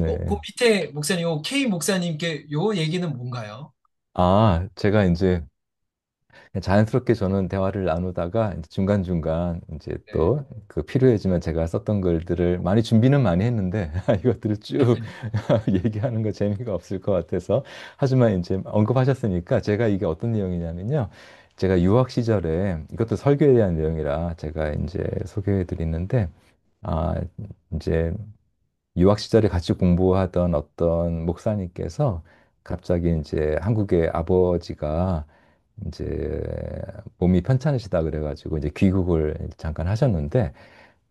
그 네. 밑에 목사님, 요 K 목사님께 요 얘기는 뭔가요? 제가 이제 자연스럽게 저는 대화를 나누다가 이제 중간중간 이제 네. 또 그 필요해지면 제가 썼던 글들을 많이 준비는 많이 했는데 이것들을 쭉 얘기하는 거 재미가 없을 것 같아서 하지만 이제 언급하셨으니까 제가 이게 어떤 내용이냐면요. 제가 유학 시절에 이것도 설교에 대한 내용이라 제가 이제 소개해 드리는데 아, 이제 유학 시절에 같이 공부하던 어떤 목사님께서 갑자기 이제 한국의 아버지가 이제 몸이 편찮으시다 그래가지고 이제 귀국을 잠깐 하셨는데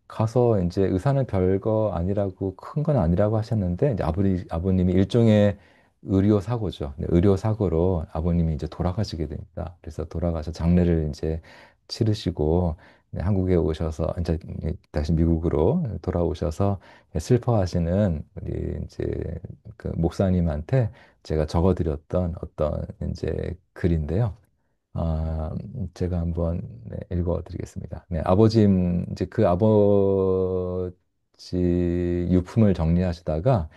가서 이제 의사는 별거 아니라고 큰 건 아니라고 하셨는데 이제 아버님이 일종의 의료 사고죠. 네, 의료 사고로 아버님이 이제 돌아가시게 됩니다. 그래서 돌아가서 장례를 이제 치르시고 네, 한국에 오셔서 이제 다시 미국으로 돌아오셔서 슬퍼하시는 우리 이제 그 목사님한테 제가 적어드렸던 어떤 이제 글인데요. 아, 제가 한번 네, 읽어드리겠습니다. 네, 이제 그 아버지 유품을 정리하시다가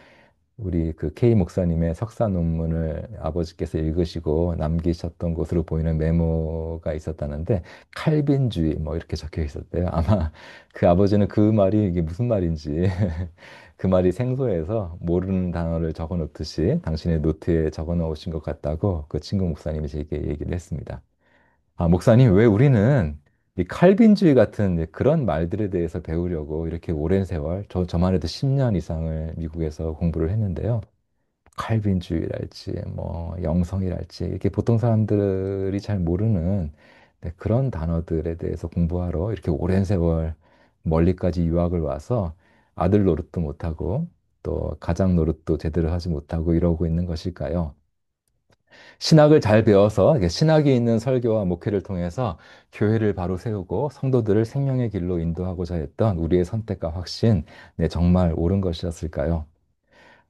우리 그 K 목사님의 석사 논문을 아버지께서 읽으시고 남기셨던 것으로 보이는 메모가 있었다는데 칼빈주의 뭐 이렇게 적혀 있었대요. 아마 그 아버지는 그 말이 이게 무슨 말인지 그 말이 생소해서 모르는 단어를 적어 놓듯이 당신의 노트에 적어 놓으신 것 같다고 그 친구 목사님이 제게 얘기를 했습니다. 목사님, 왜 우리는 이 칼빈주의 같은 이제 그런 말들에 대해서 배우려고 이렇게 오랜 세월, 저만 해도 10년 이상을 미국에서 공부를 했는데요. 칼빈주의랄지, 뭐, 영성이랄지, 이렇게 보통 사람들이 잘 모르는 네, 그런 단어들에 대해서 공부하러 이렇게 오랜 세월 멀리까지 유학을 와서 아들 노릇도 못하고 또 가장 노릇도 제대로 하지 못하고 이러고 있는 것일까요? 신학을 잘 배워서 이게 신학이 있는 설교와 목회를 통해서 교회를 바로 세우고 성도들을 생명의 길로 인도하고자 했던 우리의 선택과 확신, 네, 정말 옳은 것이었을까요?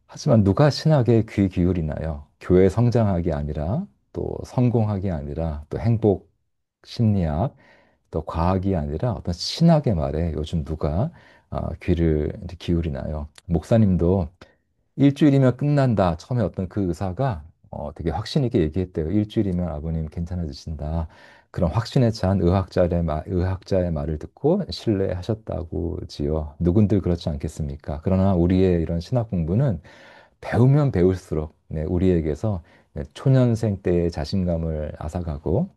하지만 누가 신학에 귀 기울이나요? 교회 성장학이 아니라 또 성공학이 아니라 또 행복 심리학 또 과학이 아니라 어떤 신학의 말에 요즘 누가 귀를 이제 기울이나요? 목사님도 일주일이면 끝난다. 처음에 어떤 그 의사가 되게 확신 있게 얘기했대요. 일주일이면 아버님 괜찮아지신다. 그런 확신에 찬 의학자의 말을 듣고 신뢰하셨다고지요. 누군들 그렇지 않겠습니까? 그러나 우리의 이런 신학 공부는 배우면 배울수록 네, 우리에게서 네, 초년생 때의 자신감을 앗아가고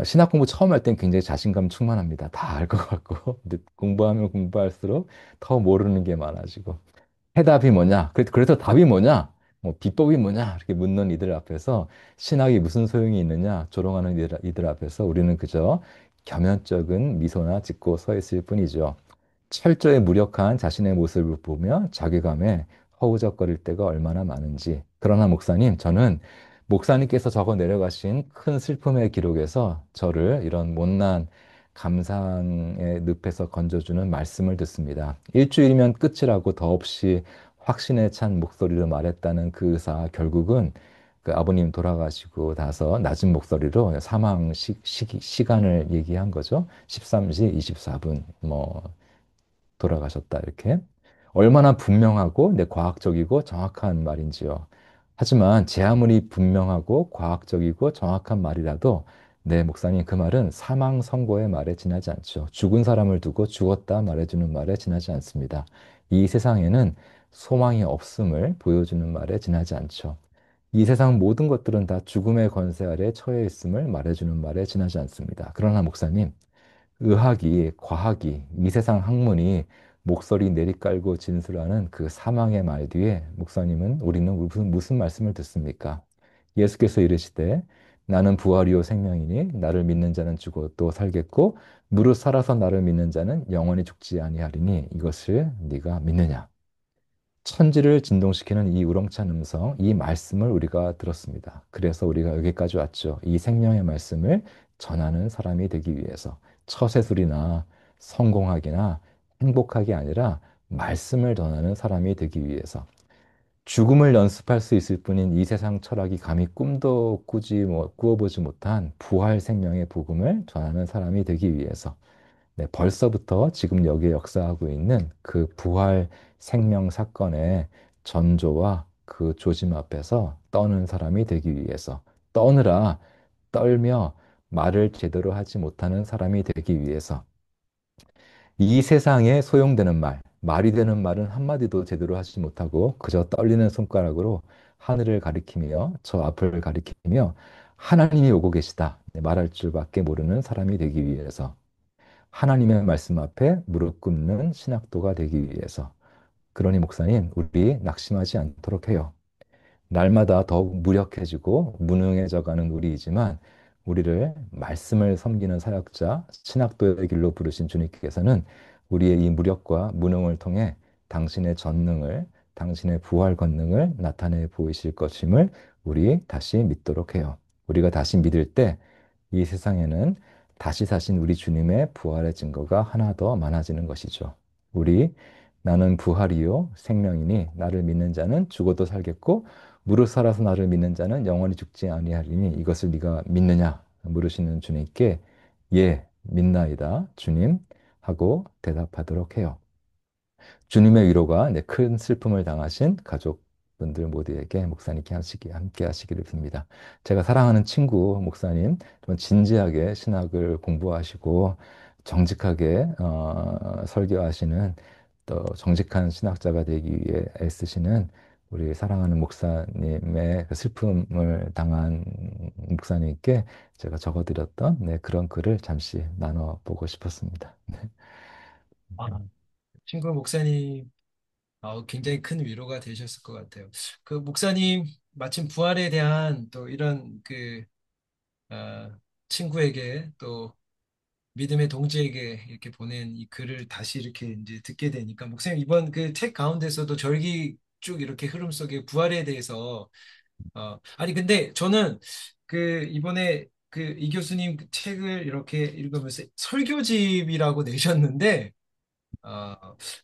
신학 공부 처음 할 땐 굉장히 자신감 충만합니다. 다 알 것 같고 근데 공부하면 공부할수록 더 모르는 게 많아지고 해답이 뭐냐? 그래서 답이 뭐냐? 뭐 비법이 뭐냐? 이렇게 묻는 이들 앞에서 신학이 무슨 소용이 있느냐? 조롱하는 이들 앞에서 우리는 그저 겸연쩍은 미소나 짓고 서 있을 뿐이죠. 철저히 무력한 자신의 모습을 보며 자괴감에 허우적거릴 때가 얼마나 많은지. 그러나 목사님, 저는 목사님께서 적어 내려가신 큰 슬픔의 기록에서 저를 이런 못난 감상의 늪에서 건져주는 말씀을 듣습니다. 일주일이면 끝이라고 더없이 확신에 찬 목소리로 말했다는 그 의사 결국은 그 아버님 돌아가시고 나서 낮은 목소리로 시간을 얘기한 거죠. 13시 24분. 뭐 돌아가셨다, 이렇게. 얼마나 분명하고 내 과학적이고 정확한 말인지요. 하지만 제 아무리 분명하고 과학적이고 정확한 말이라도 네, 목사님, 그 말은 사망 선고의 말에 지나지 않죠. 죽은 사람을 두고 죽었다 말해주는 말에 지나지 않습니다. 이 세상에는 소망이 없음을 보여주는 말에 지나지 않죠. 이 세상 모든 것들은 다 죽음의 권세 아래 처해 있음을 말해주는 말에 지나지 않습니다. 그러나 목사님, 과학이, 이 세상 학문이 목소리 내리깔고 진술하는 그 사망의 말 뒤에 목사님은 우리는 무슨 말씀을 듣습니까? 예수께서 이르시되 나는 부활이요 생명이니 나를 믿는 자는 죽어도 살겠고 무릇 살아서 나를 믿는 자는 영원히 죽지 아니하리니 이것을 네가 믿느냐? 천지를 진동시키는 이 우렁찬 음성, 이 말씀을 우리가 들었습니다. 그래서 우리가 여기까지 왔죠. 이 생명의 말씀을 전하는 사람이 되기 위해서 처세술이나 성공학이나 행복학이 아니라 말씀을 전하는 사람이 되기 위해서 죽음을 연습할 수 있을 뿐인 이 세상 철학이 감히 꿈도 꾸어보지 못한 부활 생명의 복음을 전하는 사람이 되기 위해서 네, 벌써부터 지금 여기에 역사하고 있는 그 부활 생명 사건의 전조와 그 조짐 앞에서 떠는 사람이 되기 위해서 떠느라 떨며 말을 제대로 하지 못하는 사람이 되기 위해서 이 세상에 소용되는 말, 말이 되는 말은 한마디도 제대로 하지 못하고 그저 떨리는 손가락으로 하늘을 가리키며 저 앞을 가리키며 하나님이 오고 계시다. 네, 말할 줄밖에 모르는 사람이 되기 위해서 하나님의 말씀 앞에 무릎 꿇는 신학도가 되기 위해서 그러니 목사님, 우리 낙심하지 않도록 해요. 날마다 더욱 무력해지고 무능해져 가는 우리이지만 우리를 말씀을 섬기는 사역자, 신학도의 길로 부르신 주님께서는 우리의 이 무력과 무능을 통해 당신의 전능을, 당신의 부활 권능을 나타내 보이실 것임을 우리 다시 믿도록 해요. 우리가 다시 믿을 때 이 세상에는 다시 사신 우리 주님의 부활의 증거가 하나 더 많아지는 것이죠. 우리 나는 부활이요 생명이니 나를 믿는 자는 죽어도 살겠고 무릇 살아서 나를 믿는 자는 영원히 죽지 아니하리니 이것을 네가 믿느냐 물으시는 주님께 예 믿나이다 주님 하고 대답하도록 해요. 주님의 위로가 큰 슬픔을 당하신 가족분들 모두에게 목사님께 함께 하시기를 빕니다. 제가 사랑하는 친구 목사님 좀 진지하게 신학을 공부하시고 정직하게 설교하시는 또 정직한 신학자가 되기 위해 애쓰시는 우리 사랑하는 목사님의 그 슬픔을 당한 목사님께 제가 적어드렸던 그런 글을 잠시 나눠보고 싶었습니다. 아, 친구 목사님, 굉장히 큰 위로가 되셨을 것 같아요. 그 목사님, 마침 부활에 대한 또 이런 어, 친구에게 또 믿음의 동지에게 이렇게 보낸 이 글을 다시 이렇게 이제 듣게 되니까 목사님 이번 그 책 가운데서도 절기 쭉 이렇게 흐름 속에 부활에 대해서 아니 근데 저는 그 이번에 그 이 교수님 그 책을 이렇게 읽으면서 설교집이라고 내셨는데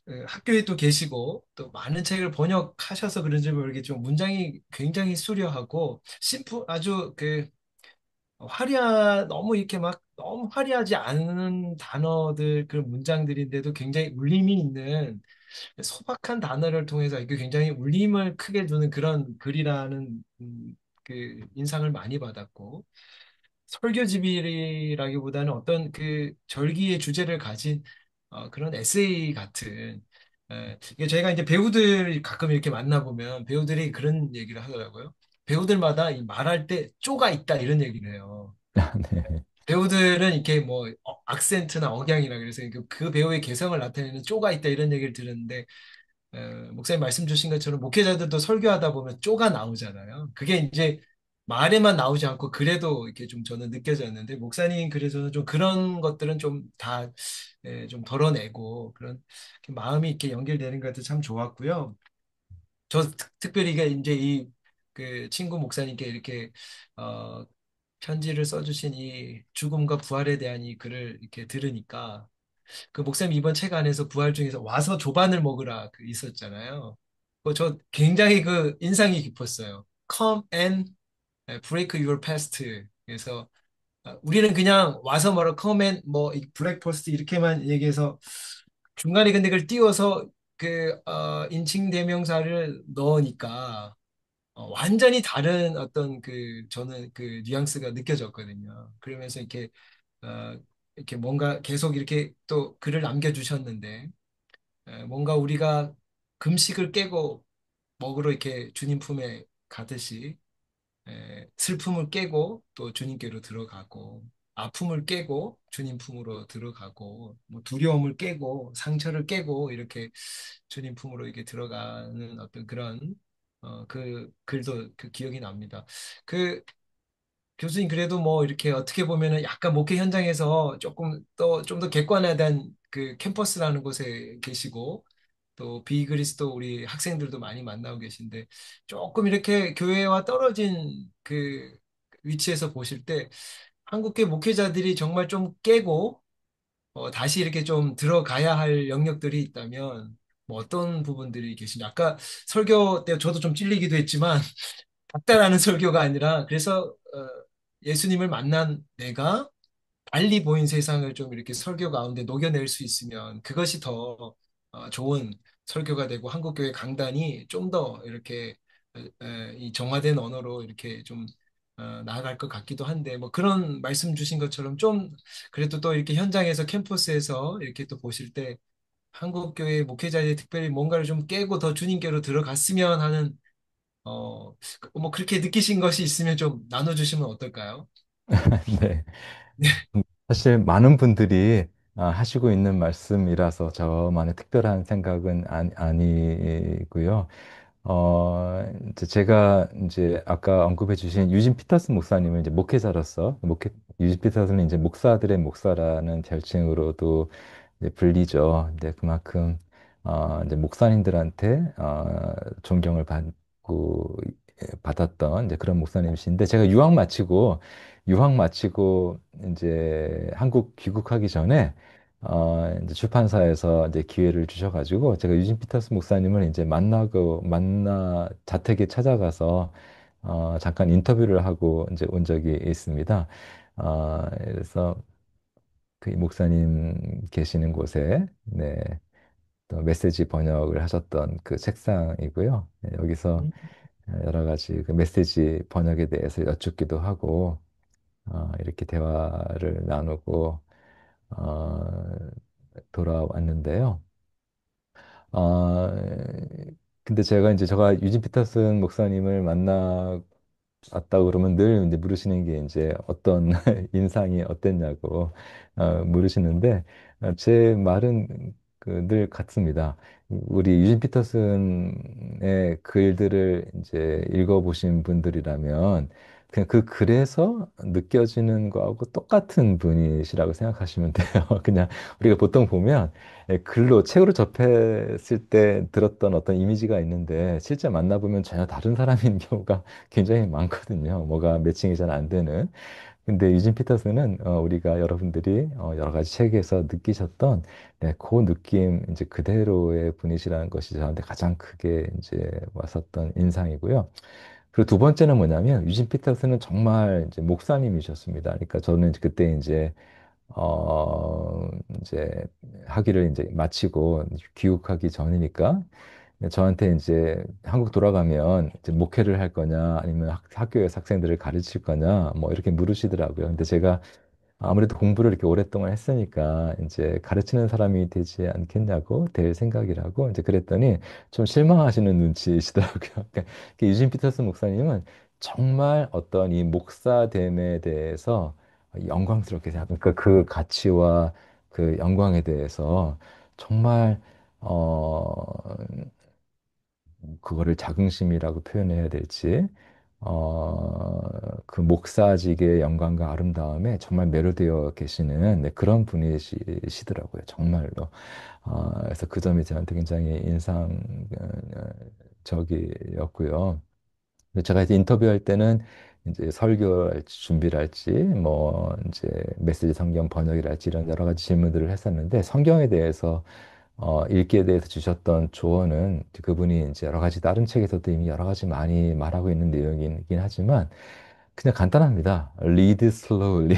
그 학교에 또 계시고 또 많은 책을 번역하셔서 그런지 모르겠지만 문장이 굉장히 수려하고 심플 아주 너무 이렇게 막 너무 화려하지 않은 단어들 그런 문장들인데도 굉장히 울림이 있는 소박한 단어를 통해서 이게 굉장히 울림을 크게 주는 그런 글이라는 그 인상을 많이 받았고 설교집이라기보다는 어떤 그 절기의 주제를 가진 그런 에세이 같은 이게 저희가 이제 배우들 가끔 이렇게 만나보면 배우들이 그런 얘기를 하더라고요. 배우들마다 이 말할 때 쪼가 있다 이런 얘기를 해요. 네. 배우들은 이렇게 뭐 악센트나 억양이라 그래서 그 배우의 개성을 나타내는 쪼가 있다 이런 얘기를 들었는데 목사님 말씀 주신 것처럼 목회자들도 설교하다 보면 쪼가 나오잖아요. 그게 이제 말에만 나오지 않고 그래도 이렇게 좀 저는 느껴졌는데 목사님 그래서는 좀 그런 것들은 좀 다 좀 덜어내고 그런 마음이 이렇게 연결되는 것 같아서 참 좋았고요. 저 특별히 이게 이제 이 그 친구 목사님께 이렇게 어, 편지를 써주신 이 죽음과 부활에 대한 이 글을 이렇게 들으니까 그 목사님 이번 책 안에서 부활 중에서 와서 조반을 먹으라 그 있었잖아요. 저 굉장히 그 인상이 깊었어요. Come and break your fast. 그래서 우리는 그냥 와서 뭐라 come and 뭐 브렉퍼스트 이렇게만 얘기해서 중간에 근데 그걸 띄워서 인칭 대명사를 넣으니까 완전히 다른 어떤 저는 그 뉘앙스가 느껴졌거든요. 그러면서 어, 이렇게 뭔가 계속 이렇게 또 글을 남겨주셨는데, 뭔가 우리가 금식을 깨고 먹으러 이렇게 주님 품에 가듯이, 슬픔을 깨고 또 주님께로 들어가고, 아픔을 깨고 주님 품으로 들어가고, 뭐 두려움을 깨고 상처를 깨고 이렇게 주님 품으로 이렇게 들어가는 어떤 그런 그 글도 그 기억이 납니다. 그 교수님 그래도 뭐 이렇게 어떻게 보면은 약간 목회 현장에서 조금 또 좀 더 객관화된 그 캠퍼스라는 곳에 계시고 또 비그리스도 우리 학생들도 많이 만나고 계신데 조금 이렇게 교회와 떨어진 그 위치에서 보실 때 한국계 목회자들이 정말 좀 깨고 다시 이렇게 좀 들어가야 할 영역들이 있다면 뭐 어떤 부분들이 계신지 아까 설교 때 저도 좀 찔리기도 했지만 박다라는 설교가 아니라 그래서 예수님을 만난 내가 알리 보인 세상을 좀 이렇게 설교 가운데 녹여낼 수 있으면 그것이 더 좋은 설교가 되고 한국교회 강단이 좀 더 이렇게 이 정화된 언어로 이렇게 좀 나아갈 것 같기도 한데 뭐 그런 말씀 주신 것처럼 좀 그래도 또 이렇게 현장에서 캠퍼스에서 이렇게 또 보실 때 한국교회 목회자들이 특별히 뭔가를 좀 깨고 더 주님께로 들어갔으면 하는 뭐 그렇게 느끼신 것이 있으면 좀 나눠주시면 어떨까요? 네. 사실 많은 분들이 하시고 있는 말씀이라서 저만의 특별한 생각은 아니고요. 이제 제가 이제 아까 언급해 주신 유진 피터슨 목사님은 이제 목회자로서 유진 피터슨은 이제 목사들의 목사라는 별칭으로도 이제 불리죠. 근데 그만큼 이제 목사님들한테 존경을 받고 받았던 이제 그런 목사님이신데 제가 유학 마치고 이제 한국 귀국하기 전에 이제 출판사에서 이제 기회를 주셔가지고 제가 유진 피터스 목사님을 이제 만나 자택에 찾아가서 잠깐 인터뷰를 하고 이제 온 적이 있습니다. 그래서 그 목사님 계시는 곳에 네, 또 메시지 번역을 하셨던 그 책상이고요. 네, 여기서 여러 가지 그 메시지 번역에 대해서 여쭙기도 하고 이렇게 대화를 나누고 어, 돌아왔는데요. 어, 근데 제가 유진 피터슨 목사님을 만나왔다 그러면 늘 이제 물으시는 게 이제 어떤 인상이 어땠냐고 물으시는데 제 말은 그 늘 같습니다. 우리 유진 피터슨의 글들을 이제 읽어보신 분들이라면 그냥 그 글에서 느껴지는 거하고 똑같은 분이시라고 생각하시면 돼요. 그냥 우리가 보통 보면 책으로 접했을 때 들었던 어떤 이미지가 있는데 실제 만나보면 전혀 다른 사람인 경우가 굉장히 많거든요. 뭐가 매칭이 잘 안 되는. 근데 유진 피터슨은 우리가 여러분들이 여러 가지 책에서 느끼셨던 그 느낌 이제 그대로의 분이시라는 것이 저한테 가장 크게 이제 왔었던 인상이고요. 그리고 두 번째는 뭐냐면 유진 피터슨은 정말 이제 목사님이셨습니다. 그러니까 저는 그때 어, 이제 학위를 이제 마치고 귀국하기 전이니까 저한테 이제 한국 돌아가면 이제 목회를 할 거냐 아니면 학교에서 학생들을 가르칠 거냐 뭐 이렇게 물으시더라고요. 근데 제가 아무래도 공부를 이렇게 오랫동안 했으니까 이제 가르치는 사람이 되지 않겠냐고 될 생각이라고 이제 그랬더니 좀 실망하시는 눈치시더라고요. 그러니까 유진 피터슨 목사님은 정말 어떤 이 목사됨에 대해서 영광스럽게 생각합니다. 그러니까 그 가치와 그 영광에 대해서 정말 어 그거를 자긍심이라고 표현해야 될지, 그 목사직의 영광과 아름다움에 정말 매료되어 계시는 네, 그런 분이시더라고요. 정말로. 그래서 그 점이 저한테 굉장히 인상적이었고요. 제가 이제 인터뷰할 때는 이제 설교할지 준비를 할지 뭐 이제 메시지 성경 번역이랄지 이런 여러 가지 질문들을 했었는데 성경에 대해서 읽기에 대해서 주셨던 조언은 그분이 이제 여러 가지 다른 책에서도 이미 여러 가지 많이 말하고 있는 내용이긴 하지만 그냥 간단합니다. Read slowly.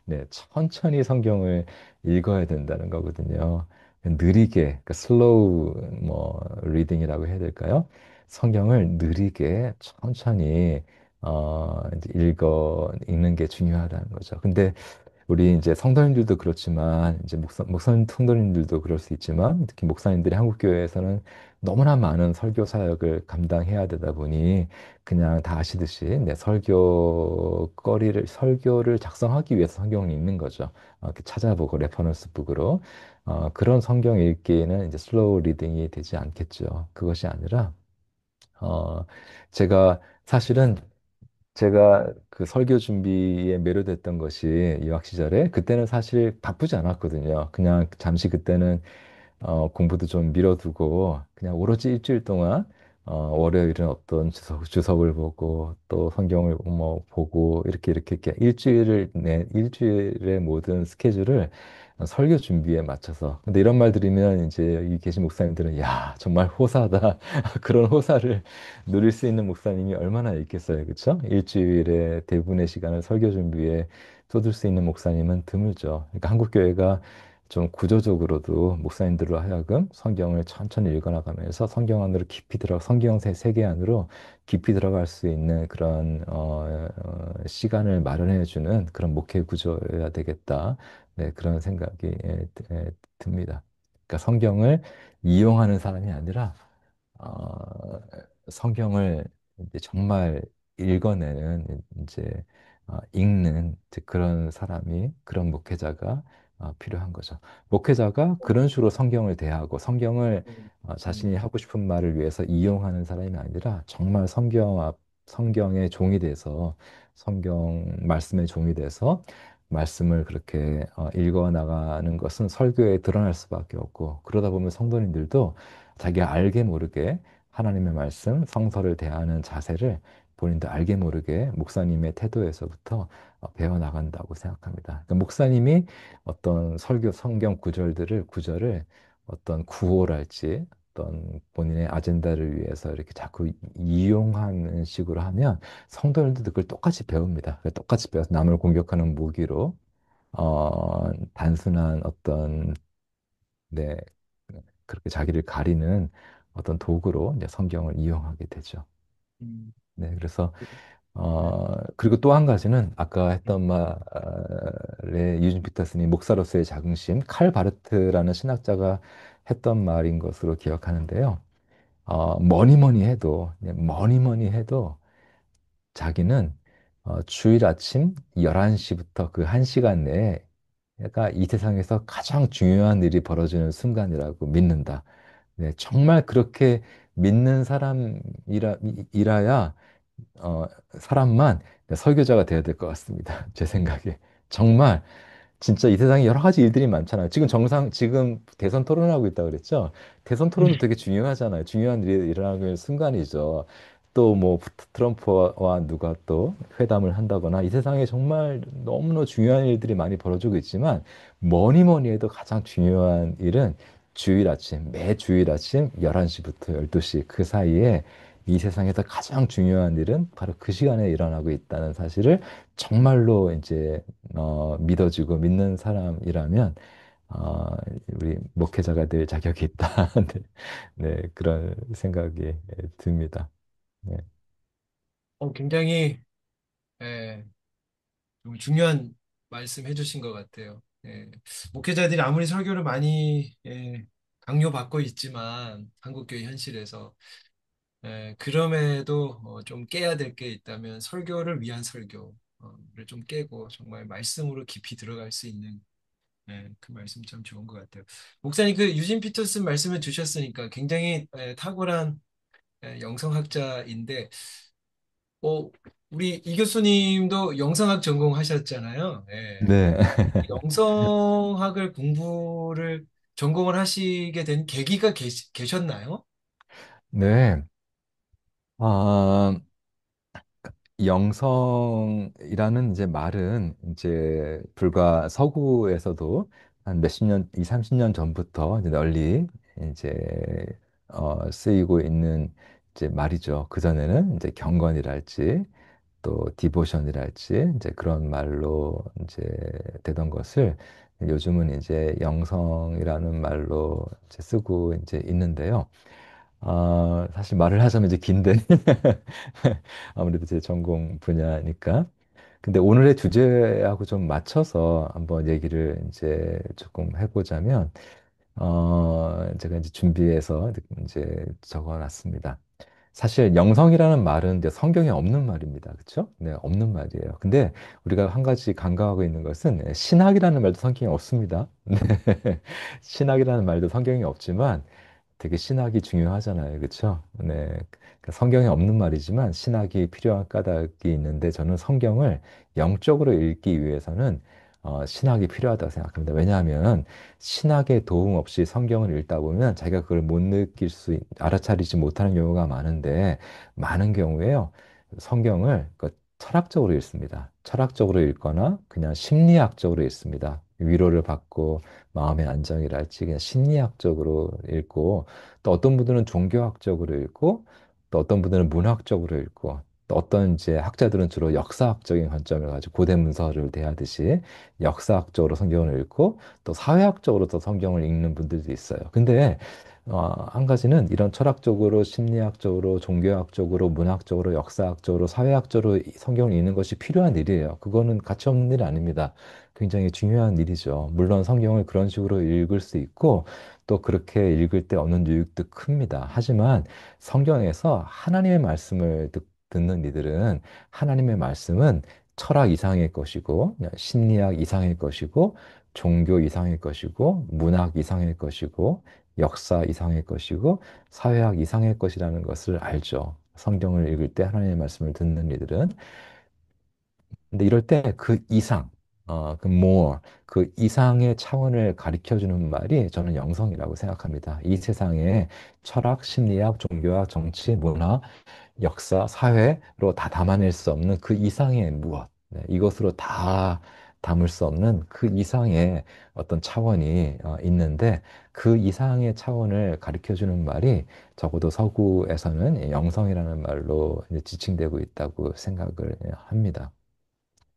네, 천천히 성경을 읽어야 된다는 거거든요. 느리게, 그러니까 slow 뭐 reading이라고 해야 될까요? 성경을 느리게 천천히 이제 읽는 게 중요하다는 거죠. 근데 우리 이제 성도님들도 그렇지만 이제 목사님 성도님들도 그럴 수 있지만 특히 목사님들이 한국 교회에서는 너무나 많은 설교 사역을 감당해야 되다 보니 그냥 다 아시듯이 설교를 작성하기 위해서 성경을 읽는 거죠. 이렇게 찾아보고 레퍼런스 북으로 그런 성경 읽기에는 이제 슬로우 리딩이 되지 않겠죠. 그것이 아니라 어 제가 사실은 제가 그 설교 준비에 매료됐던 것이 유학 시절에 그때는 사실 바쁘지 않았거든요. 그냥 잠시 그때는 공부도 좀 미뤄두고 그냥 오로지 일주일 동안 월요일은 어떤 주석을 보고 또 성경을 뭐 보고 이렇게 일주일의 모든 스케줄을 설교 준비에 맞춰서. 근데 이런 말 들으면 이제 여기 계신 목사님들은 야, 정말 호사다. 그런 호사를 누릴 수 있는 목사님이 얼마나 있겠어요. 그렇죠? 일주일에 대부분의 시간을 설교 준비에 쏟을 수 있는 목사님은 드물죠. 그러니까 한국 교회가 좀 구조적으로도 목사님들로 하여금 성경을 천천히 읽어나가면서 성경 안으로 깊이 들어 성경 세계 안으로 깊이 들어갈 수 있는 그런 시간을 마련해 주는 그런 목회 구조여야 되겠다. 네, 그런 생각이 듭니다. 그러니까 성경을 이용하는 사람이 아니라 어, 성경을 이제 정말 읽어내는 이제 읽는 이제 그런 사람이 그런 목회자가 필요한 거죠. 목회자가 그런 식으로 성경을 대하고 성경을 자신이 음, 하고 싶은 말을 위해서 이용하는 사람이 아니라 정말 성경의 종이 돼서 성경 말씀의 종이 돼서 말씀을 그렇게 읽어 나가는 것은 설교에 드러날 수밖에 없고 그러다 보면 성도님들도 자기가 알게 모르게 하나님의 말씀, 성서를 대하는 자세를 본인도 알게 모르게 목사님의 태도에서부터 배워나간다고 생각합니다. 그러니까 목사님이 어떤 설교 성경 구절을 어떤 구호랄지 어떤 본인의 아젠다를 위해서 이렇게 자꾸 이용하는 식으로 하면 성도들도 그걸 똑같이 배웁니다. 똑같이 배워서 남을 공격하는 무기로 단순한 어떤 네, 그렇게 자기를 가리는 어떤 도구로 이제 성경을 이용하게 되죠. 음, 네, 그래서 네. 그리고 또 한 가지는 아까 했던 말에 유진 피터슨이 목사로서의 자긍심, 칼 바르트라는 신학자가 했던 말인 것으로 기억하는데요. 뭐니 뭐니 해도 자기는 주일 아침 11시부터 그 1시간 내에 가 이 세상에서 가장 중요한 일이 벌어지는 순간이라고 믿는다. 네, 정말 그렇게 믿는 사람이라야 어, 사람만 설교자가 돼야 될 것 같습니다. 제 생각에. 정말 진짜 이 세상에 여러 가지 일들이 많잖아요. 지금 대선 토론하고 있다고 그랬죠? 대선 토론도 되게 중요하잖아요. 중요한 일이 일어나는 순간이죠. 또 뭐 트럼프와 누가 또 회담을 한다거나 이 세상에 정말 너무나 중요한 일들이 많이 벌어지고 있지만 뭐니 뭐니 해도 가장 중요한 일은 매 주일 아침 11시부터 12시 그 사이에 이 세상에서 가장 중요한 일은 바로 그 시간에 일어나고 있다는 사실을 정말로 이제 믿어지고 믿는 사람이라면 어, 우리 목회자가 될 자격이 있다. 네, 그런 생각이 듭니다. 네. 굉장히 예, 좀 중요한 말씀 해주신 것 같아요. 예, 목회자들이 아무리 설교를 많이 강요받고 있지만 한국교회 현실에서 그럼에도 좀 깨야 될 게 있다면 설교를 위한 설교를 좀 깨고 정말 말씀으로 깊이 들어갈 수 있는 그 말씀 참 좋은 것 같아요. 목사님 그 유진 피터슨 말씀을 주셨으니까 굉장히 탁월한 영성학자인데 어, 우리 이 교수님도 영성학 전공하셨잖아요. 예. 네. 영성학을 공부를 전공을 하시게 된 계기가 계셨나요? 네. 아, 영성이라는 이제 말은 이제 불과 서구에서도 한 몇십 년, 2, 30년 전부터 이제 널리 이제 쓰이고 있는 이제 말이죠. 그전에는 이제 경건이랄지 또 디보션이랄지 이제 그런 말로 이제 되던 것을 요즘은 이제 영성이라는 말로 이제 쓰고 이제 있는데요. 사실 말을 하자면 이제 긴데 아무래도 제 전공 분야니까. 근데 오늘의 주제하고 좀 맞춰서 한번 얘기를 이제 조금 해보자면, 제가 이제 준비해서 이제 적어놨습니다. 사실 영성이라는 말은 이제 성경에 없는 말입니다. 그렇죠? 네, 없는 말이에요. 근데 우리가 한 가지 간과하고 있는 것은 신학이라는 말도 성경에 없습니다. 네. 신학이라는 말도 성경에 없지만 되게 신학이 중요하잖아요. 그렇죠? 네. 그러니까 성경에 없는 말이지만 신학이 필요한 까닭이 있는데 저는 성경을 영적으로 읽기 위해서는 신학이 필요하다고 생각합니다. 왜냐하면 신학의 도움 없이 성경을 읽다 보면 자기가 그걸 못 느낄 알아차리지 못하는 경우가 많은데 많은 경우에요. 성경을 철학적으로 읽습니다. 철학적으로 읽거나 그냥 심리학적으로 읽습니다. 위로를 받고 마음의 안정이랄지 그냥 심리학적으로 읽고 또 어떤 분들은 종교학적으로 읽고 또 어떤 분들은 문학적으로 읽고 또 어떤 이제 학자들은 주로 역사학적인 관점을 가지고 고대 문서를 대하듯이 역사학적으로 성경을 읽고 또 사회학적으로 또 성경을 읽는 분들도 있어요. 근데 한 가지는 이런 철학적으로, 심리학적으로, 종교학적으로, 문학적으로, 역사학적으로, 사회학적으로 성경을 읽는 것이 필요한 일이에요. 그거는 가치 없는 일 아닙니다. 굉장히 중요한 일이죠. 물론 성경을 그런 식으로 읽을 수 있고 또 그렇게 읽을 때 얻는 유익도 큽니다. 하지만 성경에서 하나님의 말씀을 듣는 이들은 하나님의 말씀은 철학 이상의 것이고, 심리학 이상의 것이고, 종교 이상의 것이고, 문학 이상의 것이고, 역사 이상의 것이고, 사회학 이상의 것이라는 것을 알죠. 성경을 읽을 때 하나님의 말씀을 듣는 이들은. 근데 이럴 때 그 이상, 그 more, 그 이상의 차원을 가리켜 주는 말이 저는 영성이라고 생각합니다. 이 세상에 철학, 심리학, 종교학, 정치, 문화, 역사, 사회로 다 담아낼 수 없는 그 이상의 무엇, 네, 이것으로 다 담을 수 없는 그 이상의 어떤 차원이 있는데 그 이상의 차원을 가리켜 주는 말이 적어도 서구에서는 영성이라는 말로 이제 지칭되고 있다고 생각을 합니다.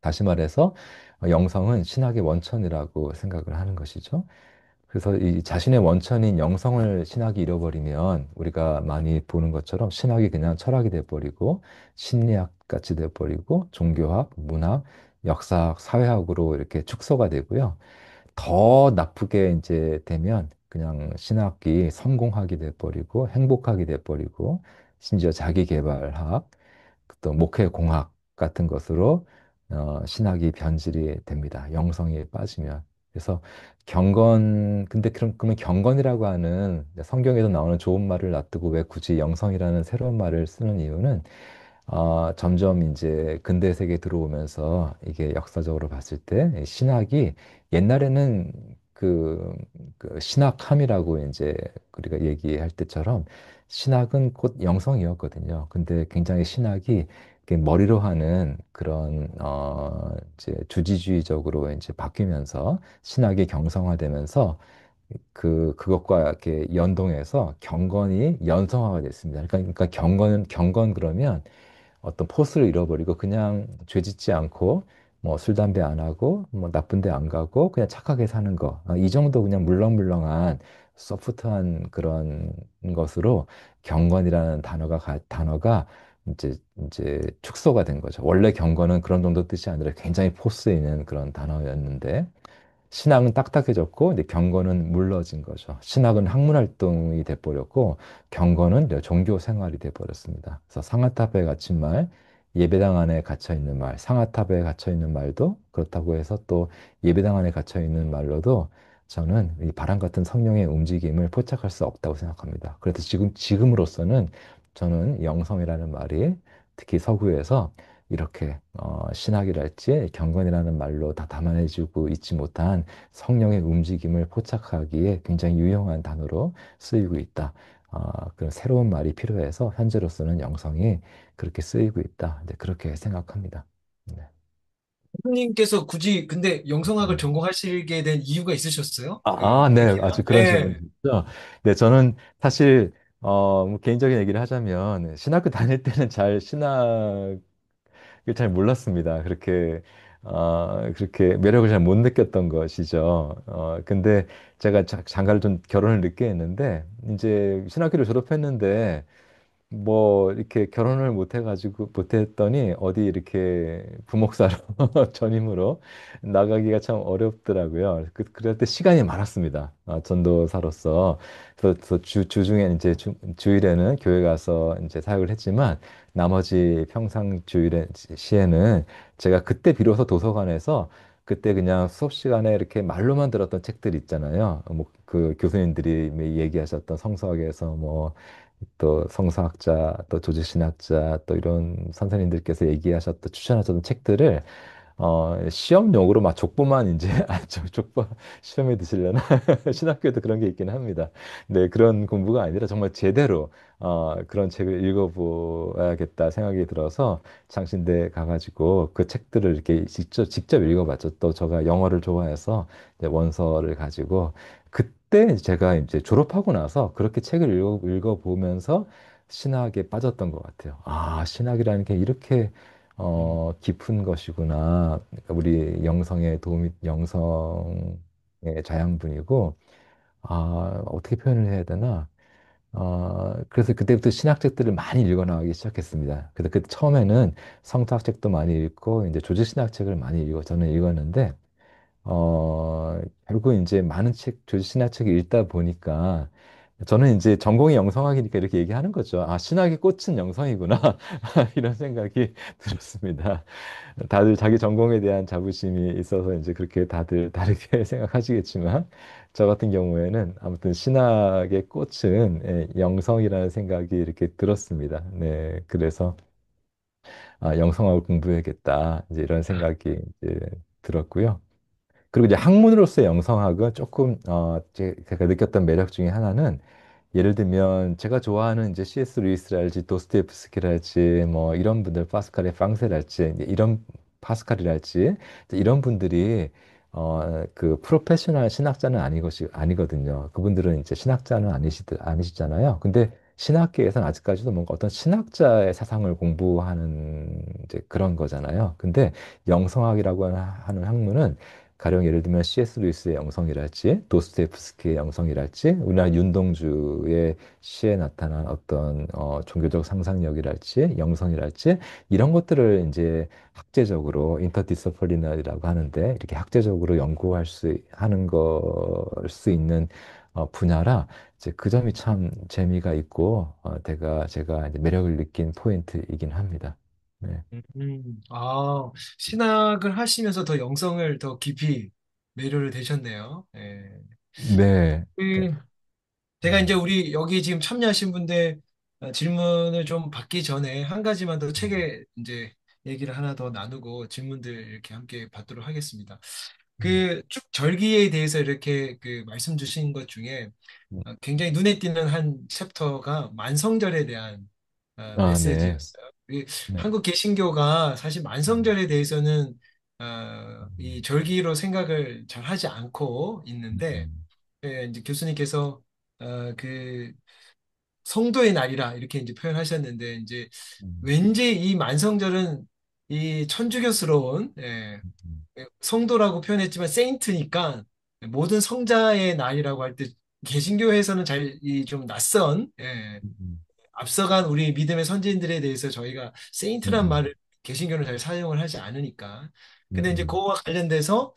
다시 말해서 영성은 신학의 원천이라고 생각을 하는 것이죠. 그래서 이 자신의 원천인 영성을 신학이 잃어버리면 우리가 많이 보는 것처럼 신학이 그냥 철학이 돼버리고 심리학 같이 돼버리고 종교학, 문학, 역사학, 사회학으로 이렇게 축소가 되고요. 더 나쁘게 이제 되면 그냥 신학이 성공학이 돼버리고 행복학이 돼버리고 심지어 자기계발학, 또 목회공학 같은 것으로 신학이 변질이 됩니다. 영성이 빠지면. 그래서 근데 그러면 경건이라고 하는 성경에서 나오는 좋은 말을 놔두고 왜 굳이 영성이라는 새로운 말을 쓰는 이유는 점점 이제 근대 세계에 들어오면서 이게 역사적으로 봤을 때 신학이 옛날에는 그 신학함이라고 이제 우리가 얘기할 때처럼 신학은 곧 영성이었거든요. 근데 굉장히 신학이 이렇게 머리로 하는 그런 이제 주지주의적으로 이제 바뀌면서 신학이 경성화되면서 그것과 이렇게 연동해서 경건이 연성화가 됐습니다. 그러니까 경건 그러면 어떤 포스를 잃어버리고 그냥 죄 짓지 않고 뭐 술, 담배 안 하고 뭐 나쁜 데 안 가고 그냥 착하게 사는 거. 이 정도 그냥 물렁물렁한 소프트한 그런 것으로 경건이라는 단어가 이제 축소가 된 거죠. 원래 경건은 그런 정도 뜻이 아니라 굉장히 포스 있는 그런 단어였는데 신학은 딱딱해졌고 이제 경건은 물러진 거죠. 신학은 학문 활동이 돼버렸고 경건은 이제 종교 생활이 돼버렸습니다. 그래서 상아탑에 갇힌 말, 예배당 안에 갇혀 있는 말, 상아탑에 갇혀 있는 말도 그렇다고 해서 또 예배당 안에 갇혀 있는 말로도 저는 이 바람 같은 성령의 움직임을 포착할 수 없다고 생각합니다. 그래서 지금으로서는 저는 영성이라는 말이 특히 서구에서 이렇게 신학이랄지 경건이라는 말로 다 담아내주고 있지 못한 성령의 움직임을 포착하기에 굉장히 유용한 단어로 쓰이고 있다. 그런 새로운 말이 필요해서 현재로서는 영성이 그렇게 쓰이고 있다. 네, 그렇게 생각합니다. 네. 님께서 굳이 근데 영성학을 음. 전공하시게 된 이유가 있으셨어요? 그 네, 계기가? 아주 그런 네. 질문이죠. 네, 저는 사실 뭐 개인적인 얘기를 하자면 신학교 다닐 때는 잘 신학을 잘 몰랐습니다. 그렇게 매력을 잘 못 느꼈던 것이죠. 근데 제가 장가를 좀 결혼을 늦게 했는데, 이제 신학교를 졸업했는데, 뭐, 이렇게 결혼을 못 했더니, 어디 이렇게 부목사로 전임으로 나가기가 참 어렵더라고요. 그럴 때 시간이 많았습니다. 전도사로서. 그래서 주중에 이제 주일에는 교회 가서 이제 사역을 했지만, 나머지 평상 시에는 제가 그때 비로소 도서관에서 그때 그냥 수업 시간에 이렇게 말로만 들었던 책들 있잖아요. 뭐 그 교수님들이 얘기하셨던 성서학에서 뭐 또 성서학자, 또 조직신학자, 또 이런 선생님들께서 얘기하셨던 추천하셨던 책들을 시험용으로 막 족보만 이제, 저 족보 시험에 드시려나? 신학교에도 그런 게 있긴 합니다. 네, 그런 공부가 아니라 정말 제대로, 그런 책을 읽어보아야겠다 생각이 들어서 장신대 가가지고 그 책들을 이렇게 직접 읽어봤죠. 또 제가 영어를 좋아해서 이제 원서를 가지고 그때 제가 이제 졸업하고 나서 그렇게 책을 읽어보면서 신학에 빠졌던 것 같아요. 아, 신학이라는 게 이렇게 음, 깊은 것이구나. 그러니까 우리 영성의 자양분이고, 어떻게 표현을 해야 되나? 그래서 그때부터 신학책들을 많이 읽어 나가기 시작했습니다. 그래서 그 처음에는 성서학책도 많이 읽고, 이제 조직신학책을 많이 저는 읽었는데, 결국 이제 많은 조직신학책을 읽다 보니까, 저는 이제 전공이 영성학이니까 이렇게 얘기하는 거죠. 아, 신학의 꽃은 영성이구나. 이런 생각이 들었습니다. 다들 자기 전공에 대한 자부심이 있어서 이제 그렇게 다들 다르게 생각하시겠지만, 저 같은 경우에는 아무튼 신학의 꽃은 영성이라는 생각이 이렇게 들었습니다. 네. 그래서, 영성학을 공부해야겠다. 이제 이런 생각이 이제 들었고요. 그리고 이제 학문으로서의 영성학은 조금, 제가 느꼈던 매력 중에 하나는 예를 들면 제가 좋아하는 이제 C.S. 루이스랄지 도스토옙스키랄지 뭐 이런 분들 파스칼의 방세랄지 이런 파스칼이랄지 이런 분들이 그 프로페셔널 신학자는 아니거든요. 그분들은 이제 신학자는 아니시잖아요. 근데 신학계에서는 아직까지도 뭔가 어떤 신학자의 사상을 공부하는 이제 그런 거잖아요. 근데 영성학이라고 하는 학문은 가령 예를 들면 C.S. 루이스의 영성이랄지 도스토옙스키의 영성이랄지 우리나라 윤동주의 시에 나타난 어떤 종교적 상상력이랄지 영성이랄지 이런 것들을 이제 학제적으로 인터디서플리너리라고 하는데 이렇게 학제적으로 연구할 수 하는 걸 수 있는 분야라 이제 그 점이 참 재미가 있고 제가 이제 매력을 느낀 포인트이긴 합니다. 네. 신학을 하시면서 더 영성을 더 깊이 매료를 되셨네요. 예. 네. 그, 제가 이제 음, 우리 여기 지금 참여하신 분들 질문을 좀 받기 전에 한 가지만 더 음, 책에 이제 얘기를 하나 더 나누고 질문들 이렇게 함께 받도록 하겠습니다. 음. 그 쭉 절기에 대해서 이렇게 그 말씀 주신 것 중에 굉장히 눈에 띄는 한 챕터가 만성절에 대한 네. 메시지였어요. 이 네. 한국 개신교가 사실 음, 만성절에 대해서는 이 음, 절기로 생각을 잘 하지 않고 음, 있는데 음, 이제 교수님께서 그 성도의 날이라 이렇게 이제 표현하셨는데 이제 음, 왠지 이 만성절은 이 천주교스러운 성도라고 표현했지만 세인트니까 모든 성자의 날이라고 할 때 개신교에서는 잘 이 좀 낯선 음, 앞서간 우리 믿음의 선진들에 대해서 저희가 세인트란 음, 말을 개신교는 잘 사용을 하지 않으니까. 음, 근데 이제 음, 그거와 관련돼서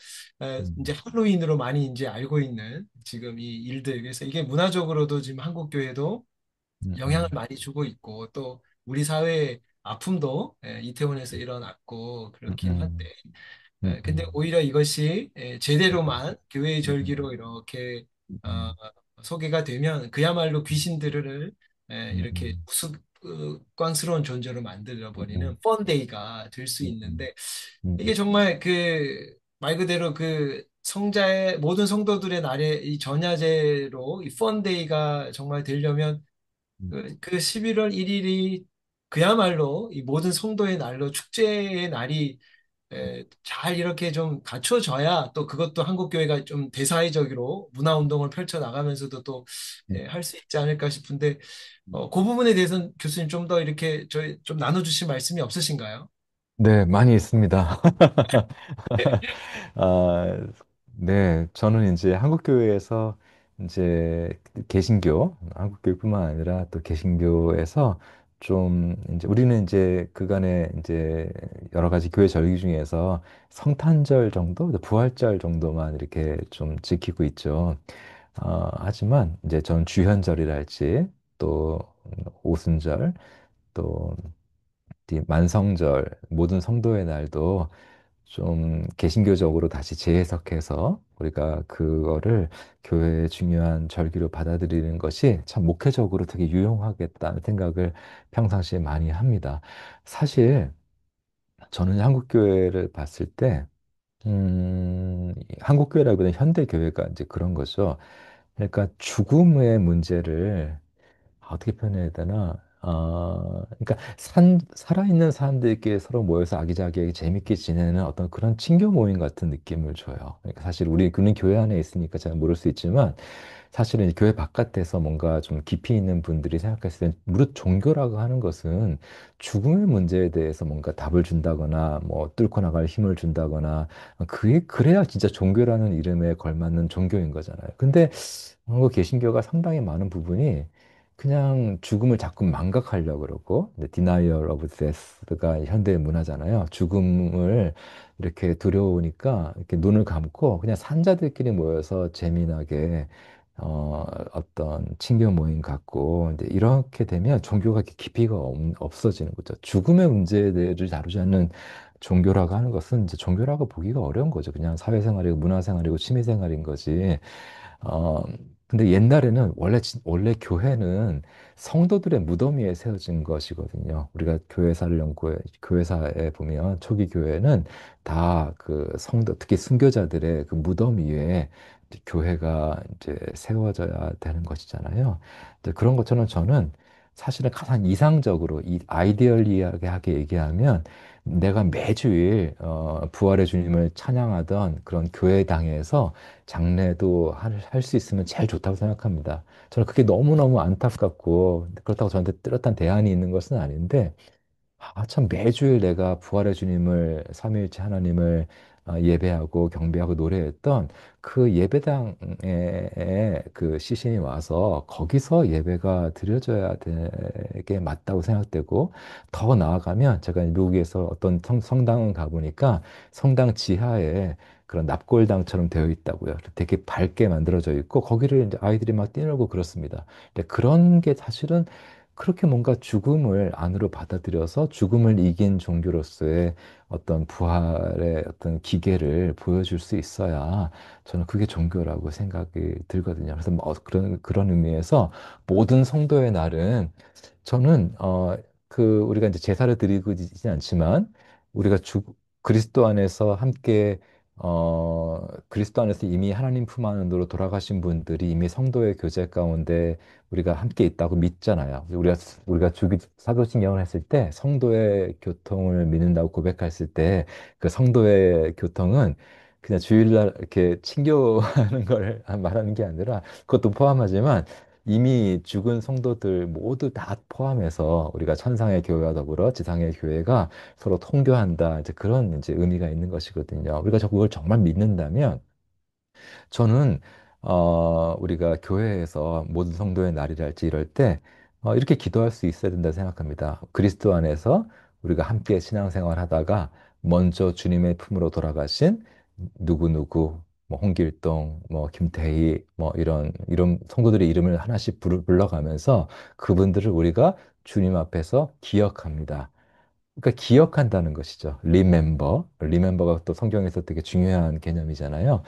이제 음, 할로윈으로 많이 이제 알고 있는 지금 이 일들. 그래서 이게 문화적으로도 지금 한국 교회도 음, 영향을 음, 많이 주고 있고 또 우리 사회의 아픔도 이태원에서 일어났고 음, 그렇긴 한데 음, 음, 근데 오히려 이것이 음, 제대로만 교회의 음, 절기로 이렇게 어, 음, 소개가 되면 그야말로 귀신들을 음, 이렇게 우스꽝스러운 존재로 만들어버리는 펀데이가 될 수 있는데 이게 정말 그 말 그대로 그 성자의 모든 성도들의 날에 이 전야제로 이 펀데이가 정말 되려면 그 11월 1일이 그야말로 이 모든 성도의 날로 축제의 날이 잘 이렇게 좀 갖춰져야 또 그것도 한국교회가 좀 대사회적으로 문화운동을 펼쳐 나가면서도 또 할 수 있지 않을까 싶은데 그 부분에 대해서는 교수님 좀 더 이렇게 저희 좀 나눠주실 말씀이 없으신가요? 네, 많이 있습니다. 아, 네, 저는 이제 한국교회에서 이제 한국교회뿐만 아니라 또 개신교에서 좀 이제 우리는 이제 그간에 이제 여러 가지 교회 절기 중에서 성탄절 정도, 부활절 정도만 이렇게 좀 지키고 있죠. 하지만 이제 전 주현절이랄지 또 오순절 또 이 만성절 모든 성도의 날도 좀 개신교적으로 다시 재해석해서 우리가 그거를 교회의 중요한 절기로 받아들이는 것이 참 목회적으로 되게 유용하겠다는 생각을 평상시에 많이 합니다. 사실 저는 한국 교회를 봤을 때, 한국 교회라기보다는 현대 교회가 이제 그런 거죠. 그러니까 죽음의 문제를 어떻게 표현해야 되나? 그러니까 살아있는 사람들끼리 서로 모여서 아기자기하게 재밌게 지내는 어떤 그런 친교 모임 같은 느낌을 줘요. 그러니까 사실 우리는 교회 안에 있으니까 잘 모를 수 있지만 사실은 이 교회 바깥에서 뭔가 좀 깊이 있는 분들이 생각했을 때 무릇 종교라고 하는 것은 죽음의 문제에 대해서 뭔가 답을 준다거나 뭐 뚫고 나갈 힘을 준다거나 그게 그래야 진짜 종교라는 이름에 걸맞는 종교인 거잖아요. 근데 한국 개신교가 상당히 많은 부분이 그냥 죽음을 자꾸 망각하려고 그러고 denial of death가 현대 문화잖아요. 죽음을 이렇게 두려우니까 이렇게 눈을 감고 그냥 산자들끼리 모여서 재미나게 어떤 친교 모임 갖고 이제 이렇게 되면 종교가 깊이가 없어지는 거죠. 죽음의 문제를 다루지 않는 종교라고 하는 것은 이제 종교라고 보기가 어려운 거죠. 그냥 사회생활이고 문화생활이고 취미생활인 거지. 어, 근데 옛날에는 원래 교회는 성도들의 무덤 위에 세워진 것이거든요. 우리가 교회사에 보면 초기 교회는 다 그 성도, 특히 순교자들의 그 무덤 위에 이제 교회가 이제 세워져야 되는 것이잖아요. 이제 그런 것처럼 저는 사실은 가장 이상적으로 이 아이디얼리하게 얘기하면 내가 매주일 부활의 주님을 찬양하던 그런 교회당에서 장래도 할 수 있으면 제일 좋다고 생각합니다. 저는 그게 너무너무 안타깝고 그렇다고 저한테 뚜렷한 대안이 있는 것은 아닌데 참 매주일 내가 부활의 주님을 삼위일체 하나님을 예배하고 경배하고 노래했던 그 예배당에 그 시신이 와서 거기서 예배가 드려져야 되게 맞다고 생각되고 더 나아가면 제가 미국에서 어떤 성당을 가보니까 성당 지하에 그런 납골당처럼 되어 있다고요. 되게 밝게 만들어져 있고 거기를 이제 아이들이 막 뛰놀고 그렇습니다. 근데 그런 게 사실은 그렇게 뭔가 죽음을 안으로 받아들여서 죽음을 이긴 종교로서의 어떤 부활의 어떤 기계를 보여줄 수 있어야 저는 그게 종교라고 생각이 들거든요. 그래서 뭐 그런 의미에서 모든 성도의 날은 저는 그 우리가 이제 제사를 드리고 있지 않지만 우리가 그리스도 안에서 함께 그리스도 안에서 이미 하나님 품 안으로 돌아가신 분들이 이미 성도의 교제 가운데 우리가 함께 있다고 믿잖아요. 우리가 사도신경을 했을 때 성도의 교통을 믿는다고 고백했을 때 그 성도의 교통은 그냥 주일날 이렇게 친교하는 걸 말하는 게 아니라 그것도 포함하지만 이미 죽은 성도들 모두 다 포함해서 우리가 천상의 교회와 더불어 지상의 교회가 서로 통교한다. 이제 그런 이제 의미가 있는 것이거든요. 우리가 그걸 정말 믿는다면 저는 우리가 교회에서 모든 성도의 날이랄지 이럴 때 이렇게 기도할 수 있어야 된다 생각합니다. 그리스도 안에서 우리가 함께 신앙생활 하다가 먼저 주님의 품으로 돌아가신 누구누구 뭐 홍길동, 뭐 김태희, 뭐 이런 성도들의 이름을 하나씩 불러가면서 그분들을 우리가 주님 앞에서 기억합니다. 그러니까 기억한다는 것이죠. remember. remember가 또 성경에서 되게 중요한 개념이잖아요.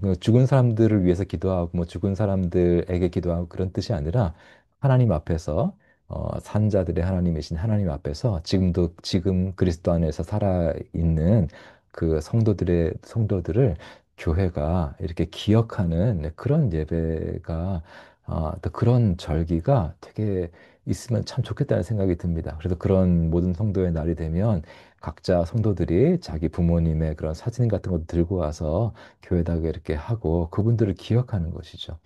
그 죽은 사람들을 위해서 기도하고 뭐 죽은 사람들에게 기도하고 그런 뜻이 아니라 하나님 앞에서 산자들의 하나님이신 하나님 앞에서 지금 그리스도 안에서 살아 있는 그 성도들을 교회가 이렇게 기억하는 그런 예배가 또 그런 절기가 되게 있으면 참 좋겠다는 생각이 듭니다. 그래서 그런 모든 성도의 날이 되면 각자 성도들이 자기 부모님의 그런 사진 같은 것도 들고 와서 교회다가 이렇게 하고 그분들을 기억하는 것이죠.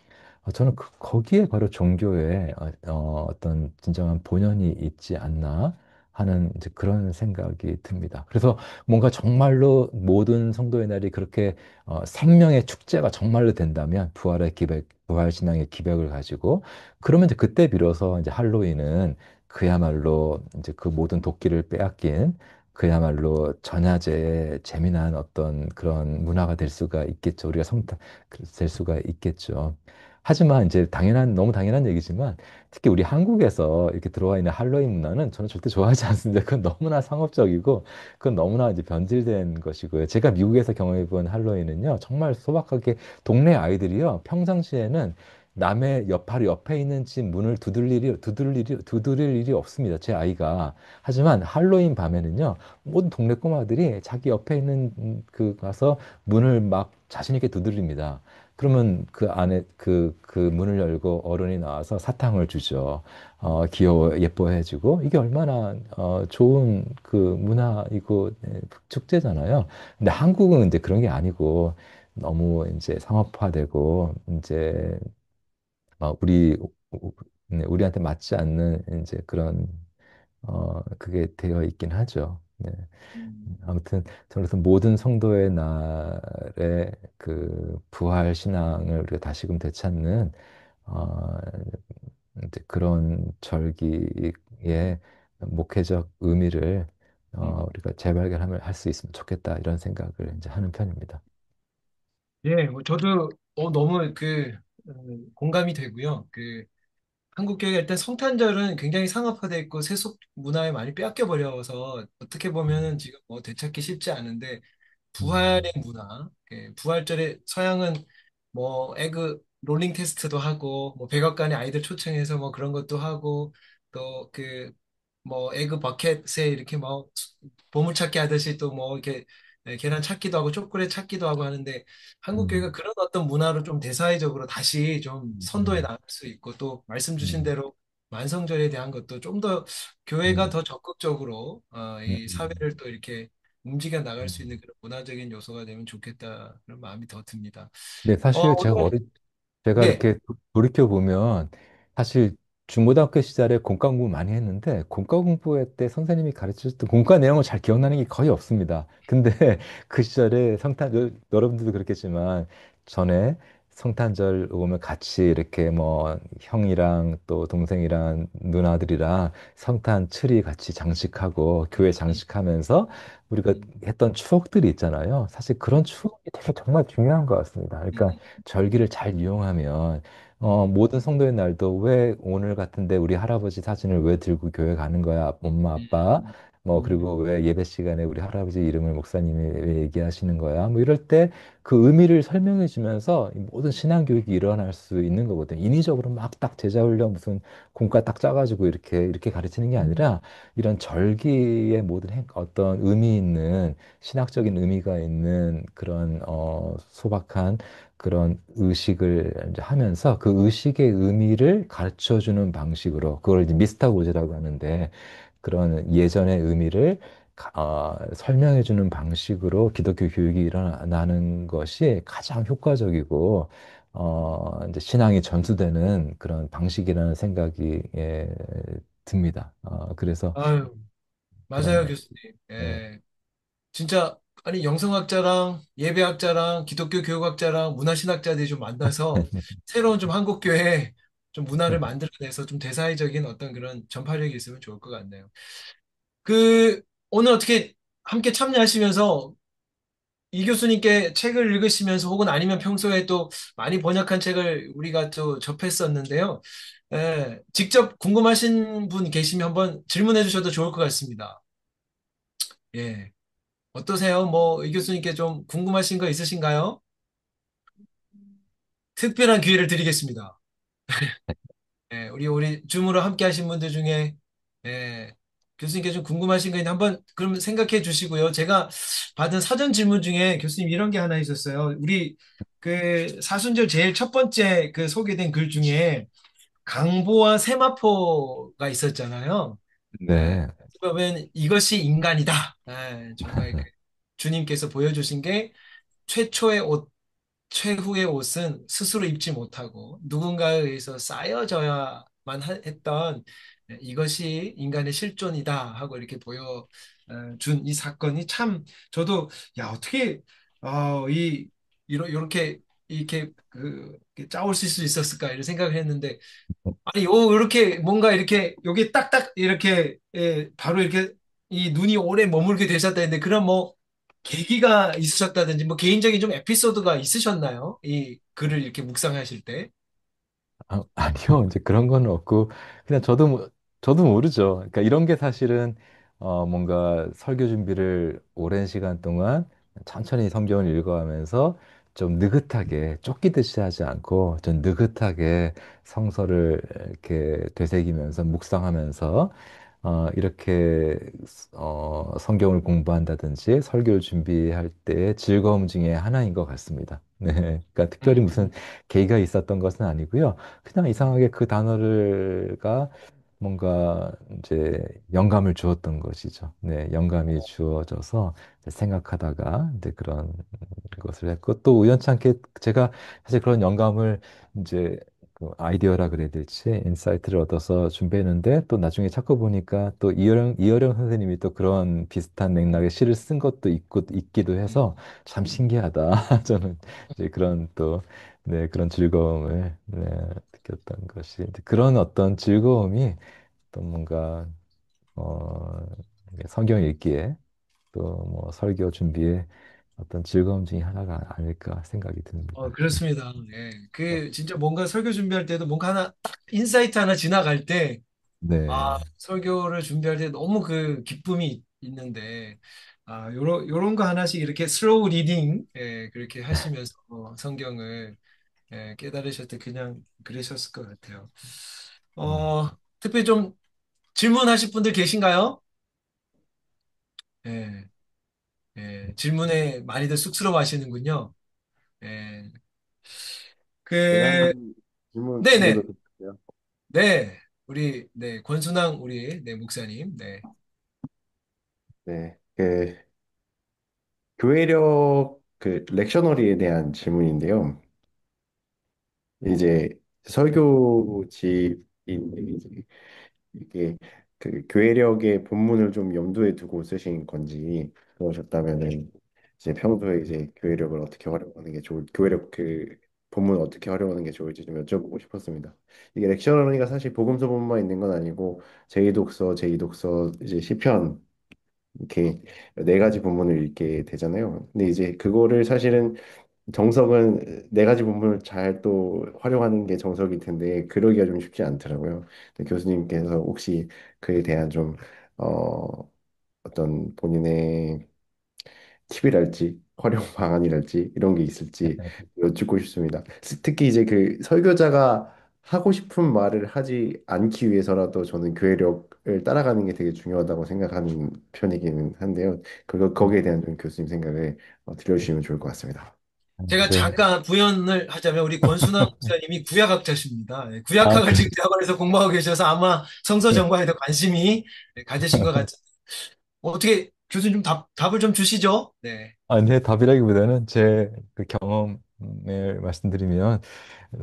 저는 거기에 바로 종교의 어떤 진정한 본연이 있지 않나 하는 이제 그런 생각이 듭니다. 그래서 뭔가 정말로 모든 성도의 날이 그렇게 생명의 축제가 정말로 된다면 부활 신앙의 기백을 가지고 그러면 이제 그때 비로소 이제 할로윈은 그야말로 이제 그 모든 도끼를 빼앗긴 그야말로 전야제의 재미난 어떤 그런 문화가 될 수가 있겠죠. 될 수가 있겠죠. 하지만 이제 너무 당연한 얘기지만 특히 우리 한국에서 이렇게 들어와 있는 할로윈 문화는 저는 절대 좋아하지 않습니다. 그건 너무나 상업적이고 그건 너무나 이제 변질된 것이고요. 제가 미국에서 경험해 본 할로윈은요, 정말 소박하게 동네 아이들이요, 평상시에는 남의 바로 옆에 있는 집 문을 두드릴 일이 없습니다. 제 아이가. 하지만 할로윈 밤에는요, 모든 동네 꼬마들이 자기 옆에 있는 그 가서 문을 막 자신 있게 두드립니다. 그러면 그 안에 그 문을 열고 어른이 나와서 사탕을 주죠. 귀여워, 예뻐해주고. 이게 얼마나, 좋은 그 문화이고, 축제잖아요. 근데 한국은 이제 그런 게 아니고, 너무 이제 상업화되고, 이제 네, 우리한테 맞지 않는 이제 그런 그게 되어 있긴 하죠. 네. 음, 아무튼 그래서 모든 성도의 날에 그 부활 신앙을 우리가 다시금 되찾는 어, 이제 그런 절기의 목회적 의미를 음. 우리가 재발견하면 할 수 있으면 좋겠다 이런 생각을 이제 하는 편입니다. 예, 뭐 저도 너무 공감이 되고요. 한국 교회가 일단 성탄절은 굉장히 상업화돼 있고 세속 문화에 많이 빼앗겨 버려서 어떻게 보면은 지금 뭐 되찾기 쉽지 않은데 부활의 음, 문화, 부활절에 서양은 뭐 에그 롤링 테스트도 하고 뭐 백악관에 아이들 초청해서 뭐 그런 것도 하고 또 뭐 에그 버켓에 이렇게 뭐 보물찾기 하듯이 또 뭐 이렇게 계란 찾기도 하고 초콜릿 찾기도 하고 하는데 한국 교회가 음, 그런 어떤 문화를 좀 대사회적으로 다시 좀 선도해 음, 나갈 수 있고 또 말씀 주신 음, 대로 만성절에 대한 것도 좀 더 교회가 음, 더 적극적으로 음, 이 음, 사회를 또 이렇게 움직여 나갈 수 있는 음. 그런 문화적인 요소가 되면 좋겠다 그런 마음이 더 듭니다. 네, 사실 오늘 제가 네, 이렇게 돌이켜 보면 사실 중고등학교 시절에 공과 공부 많이 했는데 공과 공부할 때 선생님이 가르쳤던 공과 내용을 잘 기억나는 게 거의 없습니다. 근데 그 시절에 여러분들도 그렇겠지만 전에 성탄절 오면 같이 이렇게 뭐 형이랑 또 동생이랑 누나들이랑 성탄 트리 같이 장식하고 교회 음, 장식하면서 우리가 음, 했던 추억들이 있잖아요. 사실 그런 추억이 되게 정말 중요한 것 같습니다. 그러니까 음, 절기를 잘 이용하면 음, 모든 성도의 날도 왜 오늘 같은데 우리 할아버지 사진을 왜 들고 교회 가는 거야? 엄마, 아빠. 음, 뭐 음, 그리고 왜 예배 시간에 우리 할아버지 이름을 목사님이 왜 얘기하시는 거야? 뭐 이럴 때 그 의미를 설명해 주면서 이 모든 신앙 교육이 일어날 수 있는 거거든요. 인위적으로 막 딱 제자 훈련 무슨 공과 딱 짜가지고 이렇게 가르치는 게 음, 아니라 이런 절기의 모든 어떤 의미 있는 신학적인 의미가 있는 그런 소박한 그런 의식을 이제 하면서 그 의식의 의미를 가르쳐 주는 방식으로 그걸 이제 미스타고즈라고 하는데 그런 예전의 의미를 설명해 주는 방식으로 기독교 교육이 일어나는 것이 가장 효과적이고 이제 신앙이 전수되는 그런 방식이라는 생각이 듭니다. 그래서 아유, 그런 맞아요, 것. 교수님. 예. 예. 진짜 아니 영성학자랑 예배학자랑 기독교 교육학자랑 문화신학자들이 좀 만나서 새로운 좀 한국 교회 좀 문화를 만들어내서 좀 대사회적인 어떤 그런 전파력이 있으면 좋을 것 같네요. 오늘 어떻게 함께 참여하시면서 이 교수님께 책을 읽으시면서 혹은 아니면 평소에 또 많이 번역한 책을 우리가 또 접했었는데요. 직접 궁금하신 분 계시면 한번 질문해 주셔도 좋을 것 같습니다. 예. 어떠세요? 뭐, 이 교수님께 좀 궁금하신 거 있으신가요? 특별한 기회를 드리겠습니다. 우리 줌으로 함께 하신 분들 중에, 예, 교수님께 좀 궁금하신 거 있는데 한번 그럼 생각해 주시고요. 제가 받은 사전 질문 중에 교수님 이런 게 하나 있었어요. 우리 사순절 제일 첫 번째 소개된 글 중에 강보와 세마포가 있었잖아요. 예, 네. 그러면 이것이 인간이다. 정말 주님께서 보여주신 게 최초의 옷, 최후의 옷은 스스로 입지 못하고 누군가에 의해서 쌓여져야만 했던 이것이 인간의 실존이다 하고 이렇게 보여준 이 사건이 참 저도 야 어떻게 이렇게 이렇게 짜올 수 있었을까 이런 생각을 했는데 아니, 이렇게 뭔가 이렇게 여기 딱딱 이렇게 바로 이렇게 이 눈이 오래 머물게 되셨다는데 그런 뭐 계기가 있으셨다든지 뭐 개인적인 좀 에피소드가 있으셨나요? 이 글을 이렇게 묵상하실 때. 아니요, 이제 그런 건 없고, 그냥 저도 모르죠. 그러니까 이런 게 사실은, 뭔가 설교 준비를 오랜 시간 동안 천천히 성경을 읽어가면서 좀 느긋하게 쫓기듯이 하지 않고 좀 느긋하게 성서를 이렇게 되새기면서 묵상하면서 이렇게 성경을 공부한다든지 설교를 준비할 때의 즐거움 중에 하나인 것 같습니다. 네, 그러니까 특별히 무슨 음, 계기가 있었던 것은 아니고요. 그냥 이상하게 그 단어를가 뭔가 이제 영감을 주었던 것이죠. 네, 영감이 주어져서 생각하다가 이제 그런 것을 했고 또 우연찮게 제가 사실 그런 영감을 이제 그 아이디어라 그래야 될지 인사이트를 얻어서 준비했는데 또 나중에 찾고 보니까 또 이어령 선생님이 또 그런 비슷한 맥락의 시를 쓴 것도 있기도 해서 참 신기하다. 저는 이제 그런 또 네, 그런 즐거움을 네, 느꼈던 것이 그런 어떤 즐거움이 또 뭔가 어, 성경 읽기에 또 뭐 설교 준비에 어떤 즐거움 중에 하나가 아닐까 생각이 듭니다. 그렇습니다. 예. 그, 진짜 뭔가 설교 준비할 때도 뭔가 하나, 딱 인사이트 하나 지나갈 때, 네. 설교를 준비할 때 너무 그 기쁨이 있는데, 요런 거 하나씩 이렇게 슬로우 리딩, 예, 그렇게 하시면서 성경을 깨달으실 때 그냥 그러셨을 것 같아요. 음. 특별히 좀 질문하실 분들 계신가요? 예, 질문에 많이들 쑥스러워 하시는군요. 예, 제가 그, 한번 질문 드려도 네네, 될까요? 네, 권순왕 목사님, 네. 네, 교회력 렉셔너리에 대한 질문인데요. 이제 설교집인데 이게 교회력의 본문을 좀 염두에 두고 쓰신 건지 그러셨다면은 이제 평소에 이제 교회력을 어떻게 활용하는 게 교회력 본문을 어떻게 활용하는 게 좋을지 좀 여쭤보고 싶었습니다. 이게 렉셔너리가 사실 복음서본만 있는 건 아니고 제2독서, 제2독서 이제 시편 이렇게 네 가지 본문을 읽게 되잖아요. 근데 이제 그거를 사실은 정석은 네 가지 본문을 잘 또 활용하는 게 정석일 텐데 그러기가 좀 쉽지 않더라고요. 근데 교수님께서 혹시 그에 대한 좀 어떤 본인의 팁이랄지 활용 방안이랄지 이런 게 있을지 여쭙고 싶습니다. 특히 이제 그 설교자가 하고 싶은 말을 하지 않기 위해서라도 저는 교회력을 따라가는 게 되게 중요하다고 생각하는 편이기는 한데요. 거기에 대한 좀 교수님 생각을 들려주시면 좋을 것 같습니다. 제가 네. 잠깐 부연을 하자면 우리 권순왕 목사님이 구약학자십니다. 예, 아, 구약학을 지금 대학원에서 공부하고 계셔서 아마 성서 전공에 더 관심이 가지신 것 같아요. 어떻게 교수님 좀 답을 좀 주시죠? 네. 네, 답이라기보다는 제 그 경험을 말씀드리면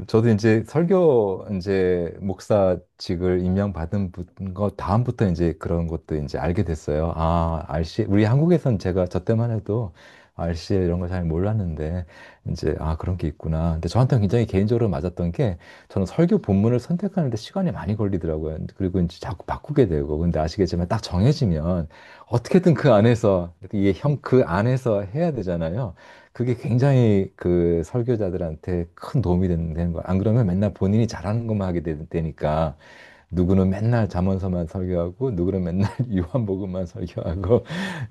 저도 이제 설교 이제 목사직을 임명받은 거 다음부터 이제 그런 것도 이제 알게 됐어요. RC 우리 한국에선 제가 저 때만 해도 RC 이런 거 잘 몰랐는데 이제 그런 게 있구나. 근데 저한테는 굉장히 개인적으로 맞았던 게 저는 설교 본문을 선택하는데 시간이 많이 걸리더라고요. 그리고 이제 자꾸 바꾸게 되고. 근데 아시겠지만 딱 정해지면 어떻게든 그 안에서 이게 그 안에서 해야 되잖아요. 그게 굉장히 그 설교자들한테 큰 도움이 되는 거야. 안 그러면 맨날 본인이 잘하는 것만 하게 되니까 누구는 맨날 잠언서만 설교하고 누구는 맨날 요한복음만 설교하고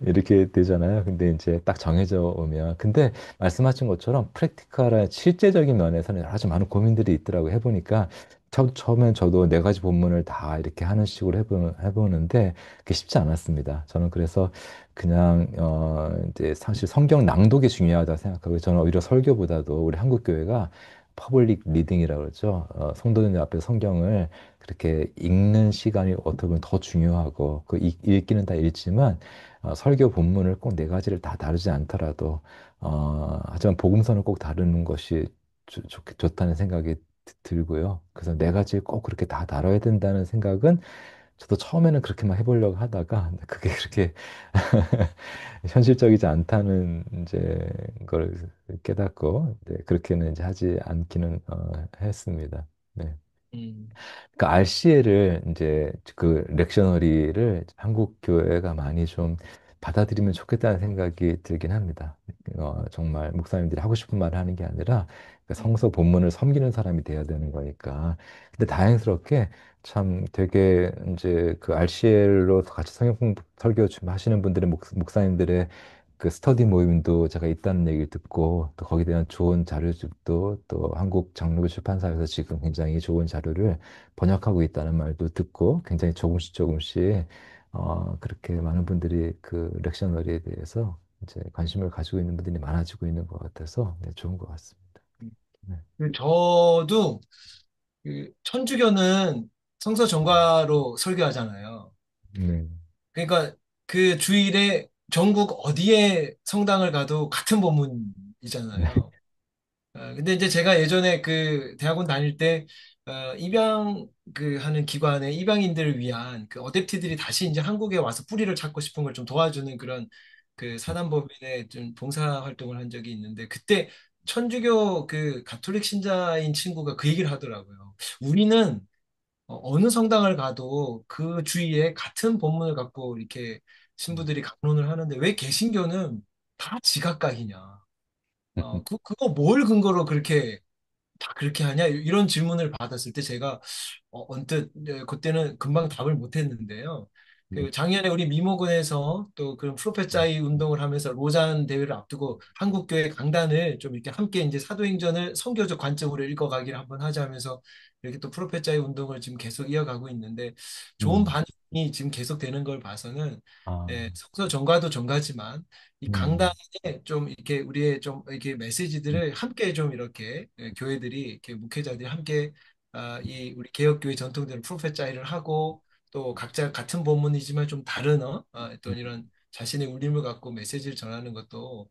이렇게 되잖아요. 근데 이제 딱 정해져 오면 근데 말씀하신 것처럼 프랙티컬한 실제적인 면에서는 여러 가지 많은 고민들이 있더라고요. 해보니까 처음엔 저도 네 가지 본문을 다 이렇게 하는 식으로 해보는데 그게 쉽지 않았습니다. 저는 그래서 그냥 이제 사실 성경 낭독이 중요하다 생각하고 저는 오히려 설교보다도 우리 한국 교회가 퍼블릭 리딩이라고 그러죠. 성도들 앞에 성경을 그렇게 읽는 시간이 어떻게 보면 더 중요하고 그 읽기는 다 읽지만 설교 본문을 꼭 네 가지를 다 다루지 않더라도 하지만 복음서는 꼭 다루는 것이 좋다는 생각이 들고요. 그래서 네 가지 꼭 그렇게 다 다뤄야 된다는 생각은 저도 처음에는 그렇게만 해보려고 하다가 그게 그렇게 현실적이지 않다는 이제 걸 깨닫고 네, 그렇게는 이제 하지 않기는 했습니다. 네. 음, 그 RCA를 이제 그 렉셔너리를 한국 교회가 많이 좀 받아들이면 좋겠다는 생각이 들긴 합니다. 정말 목사님들이 하고 싶은 말을 하는 게 아니라 그 성서 본문을 섬기는 사람이 돼야 되는 거니까. 근데 다행스럽게 참 되게 이제 그 RCA로 같이 성경 공부 설교 좀 하시는 분들의 목사님들의 그 스터디 모임도 제가 있다는 얘기를 듣고 또 거기에 대한 좋은 자료집도 또 한국 장르 출판사에서 지금 굉장히 좋은 자료를 번역하고 있다는 말도 듣고 굉장히 조금씩 조금씩 그렇게 많은 분들이 그 렉셔너리에 대해서 이제 관심을 가지고 있는 분들이 많아지고 있는 것 같아서 네, 좋은 것 같습니다. 네. 저도 그 천주교는 성서 정과로 설교하잖아요. 네. 그러니까 그 주일에 전국 어디에 성당을 가도 같은 본문이잖아요. 근데 이제 제가 예전에 그 대학원 다닐 때 입양 그 하는 기관에 입양인들을 위한 그 어댑티들이 다시 이제 한국에 와서 뿌리를 찾고 싶은 걸 좀 도와주는 그런 그 사단법인에 좀 봉사 활동을 한 적이 있는데 그때 천주교 그 가톨릭 신자인 친구가 그 얘기를 하더라고요. 우리는 어느 성당을 가도 그 주위에 같은 본문을 갖고 이렇게 신부들이 강론을 하는데 왜 개신교는 다 지각각이냐? 그거 뭘 근거로 그렇게 다 그렇게 하냐? 이런 질문을 받았을 때 제가 언뜻 그때는 금방 답을 못 했는데요. 그 작년에 우리 미모군에서 또 그런 프로페짜이 운동을 하면서 로잔 대회를 앞두고 한국교회 강단을 좀 이렇게 함께 이제 사도행전을 선교적 관점으로 읽어가기를 한번 하자면서 이렇게 또 프로페짜이 운동을 지금 계속 이어가고 있는데 좋은 음. 반응이 지금 계속되는 걸 봐서는 아, 성서 정가도 정가지만 이 강단에 음. 좀 이렇게 우리의 좀 이렇게 메시지들을 함께 좀 이렇게 교회들이 이렇게 목회자들이 함께 이 우리 개혁교회 전통대로 프로페짜이를 하고 또 각자 같은 본문이지만 좀 다른 어떤 이런 자신의 울림을 갖고 메시지를 전하는 것도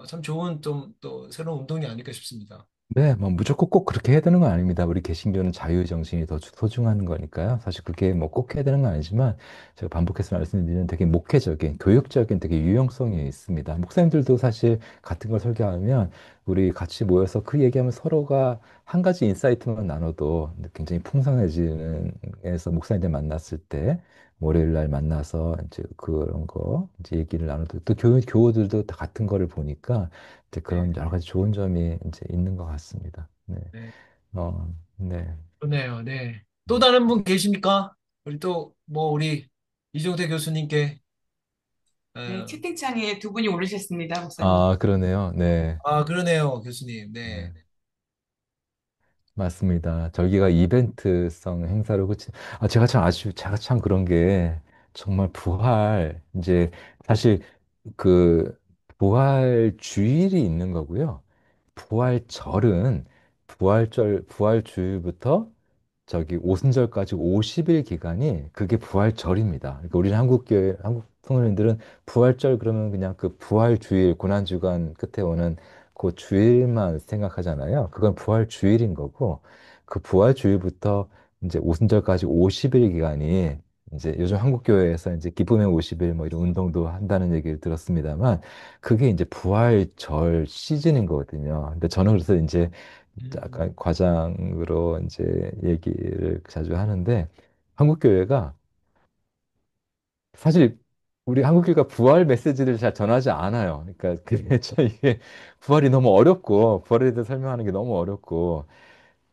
참 좋은 좀 또 새로운 운동이 아닐까 싶습니다. 네, 뭐 무조건 꼭 그렇게 해야 되는 건 아닙니다. 우리 개신교는 자유 정신이 더 소중한 거니까요. 사실 그게 뭐 꼭 해야 되는 건 아니지만 제가 반복해서 말씀드리는 되게 목회적인, 교육적인 되게 유용성이 있습니다. 목사님들도 사실 같은 걸 설교하면 우리 같이 모여서 그 얘기하면 서로가 한 가지 인사이트만 나눠도 굉장히 풍성해지는 에서 목사님들 만났을 때 월요일 날 만나서 이제 그런 거 이제 얘기를 나눠도 또 교우들도 다 같은 거를 보니까 이제 네, 그런 여러 가지 좋은 점이 이제 있는 것 같습니다. 네. 네, 네. 좋네요. 네. 또 다른 분 계십니까? 우리 또 뭐 우리 이종태 교수님께 네, 어, 채팅창에 두 분이 오르셨습니다, 목사님. 아, 그러네요. 네. 그러네요, 교수님. 네. 네. 맞습니다. 저기가 이벤트성 행사로 그치. 제가 참 그런 게 정말 이제 사실 그 부활 주일이 있는 거고요. 부활절은 부활 주일부터 저기 오순절까지 50일 기간이 그게 부활절입니다. 그러니까 우리는 한국 성도님들은 부활절 그러면 그냥 그 부활 주일 고난 주간 끝에 오는 그 주일만 생각하잖아요. 그건 부활 주일인 거고 그 부활 주일부터 이제 오순절까지 50일 기간이 이제 요즘 한국 교회에서 이제 기쁨의 50일 뭐 이런 운동도 한다는 얘기를 들었습니다만 그게 이제 부활절 시즌인 거거든요. 근데 저는 그래서 이제 음, 약간 과장으로 이제 얘기를 자주 하는데 한국 교회가 사실 우리 한국 교회가 부활 메시지를 잘 전하지 않아요. 그러니까 그게 참 이게 부활이 너무 어렵고 부활에 대해서 설명하는 게 너무 어렵고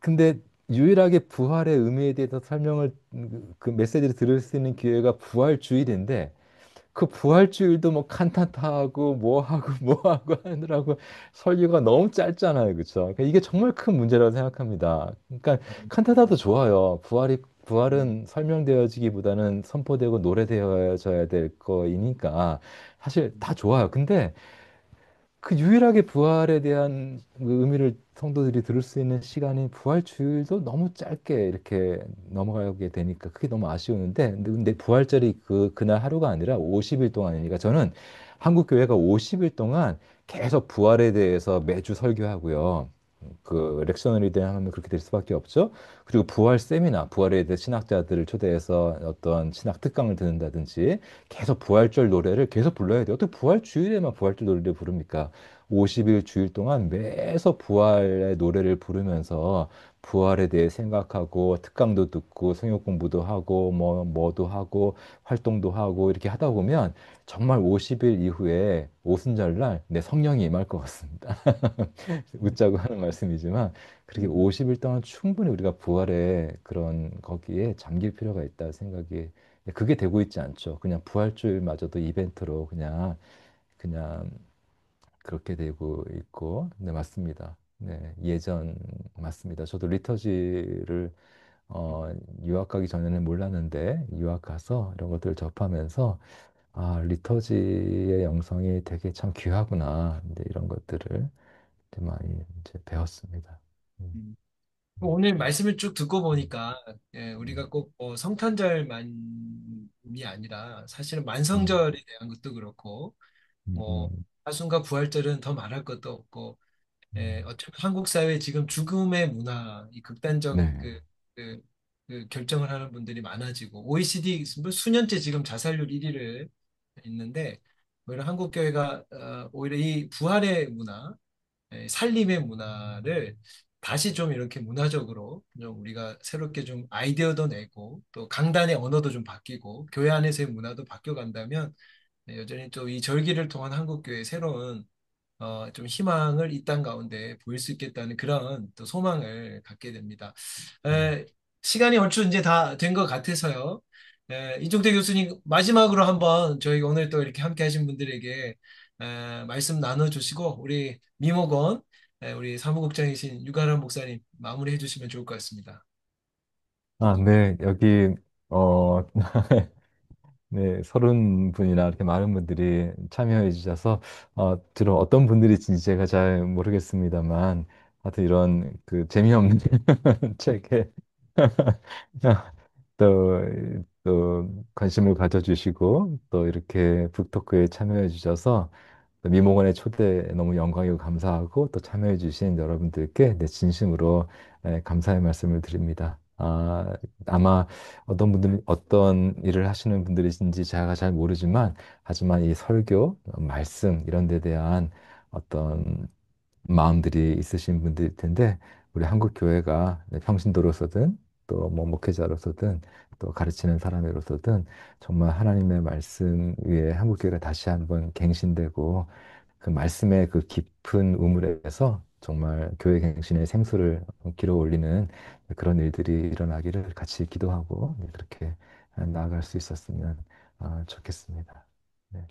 근데 유일하게 부활의 의미에 대해서 설명을 그 메시지를 들을 수 있는 기회가 부활 주일인데 그 부활주일도 뭐 칸타타하고 뭐하고 뭐하고 하느라고 설교가 너무 짧잖아요. 그렇죠? 그러니까 이게 정말 큰 문제라고 생각합니다. 그러니까 칸타타도 좋아요. 부활은 설명되어지기보다는 선포되고 노래되어져야 될 거이니까 사실 다 좋아요. 근데 그 유일하게 부활에 대한 그 의미를 성도들이 들을 수 있는 시간이 부활 주일도 너무 짧게 이렇게 넘어가게 되니까 그게 너무 아쉬우는데 근데 부활절이 그날 하루가 아니라 50일 동안이니까 저는 한국 교회가 50일 동안 계속 부활에 대해서 매주 설교하고요. 그 렉셔너리들 하면 그렇게 될 수밖에 없죠. 그리고 부활 세미나, 부활에 대해 신학자들을 초대해서 어떤 신학 특강을 듣는다든지 계속 부활절 노래를 계속 불러야 돼요. 어떻게 부활 주일에만 부활절 노래를 부릅니까? 50일 주일 동안 매서 부활의 노래를 부르면서 부활에 대해 생각하고 특강도 듣고 성역 공부도 하고 뭐도 하고 활동도 하고 이렇게 하다 보면 정말 50일 이후에 오순절 날 내 성령이 임할 것 같습니다. 웃자고 하는 말씀이지만 그렇게 음, 50일 동안 충분히 우리가 부활의 그런 거기에 잠길 필요가 있다 생각이 그게 되고 있지 않죠. 그냥 부활주일마저도 이벤트로 그냥 그냥 그렇게 되고 있고, 네, 맞습니다. 네, 예전 맞습니다. 저도 리터지를 어, 유학 가기 전에는 몰랐는데 유학 가서 이런 것들을 접하면서 아, 리터지의 영성이 되게 참 귀하구나. 이제 이런 것들을 이제 많이 이제 배웠습니다. 음, 음. 음, 오늘 말씀을 쭉 듣고 음, 보니까 우리가 꼭 성탄절만이 아니라 사실은 음, 만성절에 대한 것도 그렇고 음, 뭐 음, 사순과 부활절은 더 말할 것도 없고 음. 어쩌면 한국 사회 지금 죽음의 문화, 이 극단적 네. 그, 그 결정을 하는 분들이 많아지고 OECD 뭐 수년째 지금 자살률 1위를 있는데 오히려 한국 교회가 오히려 이 부활의 문화, 살림의 문화를 다시 좀 이렇게 문화적으로 좀 우리가 새롭게 좀 아이디어도 내고 또 강단의 언어도 좀 바뀌고 교회 안에서의 문화도 바뀌어 간다면 여전히 또 이 절기를 통한 한국 교회의 새로운 좀 희망을 이 땅 가운데 보일 수 있겠다는 그런 또 소망을 갖게 됩니다. 음. 에, 시간이 얼추 이제 다 된 것 같아서요. 이종태 교수님 마지막으로 한번 저희 오늘 또 이렇게 함께 하신 분들에게 말씀 나눠주시고 우리 미모건 우리 사무국장이신 유가람 목사님 마무리해 주시면 좋을 것 같습니다. 아, 네. 여기 어, 네, 30분이나 이렇게 많은 분들이 참여해 주셔서 주로 어떤 분들이신지 제가 잘 모르겠습니다만 하여튼 이런 그 재미없는 책에 또, 또 관심을 가져주시고 또 이렇게 북토크에 참여해 주셔서 또 미모건의 초대에 너무 영광이고 감사하고 또 참여해 주신 여러분들께 내 진심으로 감사의 말씀을 드립니다. 아마 어떤 분들이 어떤 일을 하시는 분들이신지 제가 잘 모르지만 하지만 이 설교, 말씀 이런 데 대한 어떤 마음들이 있으신 분들일 텐데 우리 한국 교회가 평신도로서든 또 뭐 목회자로서든 또 가르치는 사람으로서든 정말 하나님의 말씀 위에 한국 교회가 다시 한번 갱신되고 그 말씀의 그 깊은 우물에서 정말 교회 갱신의 생수를 길어 올리는 그런 일들이 일어나기를 같이 기도하고 그렇게 나아갈 수 있었으면 좋겠습니다. 네.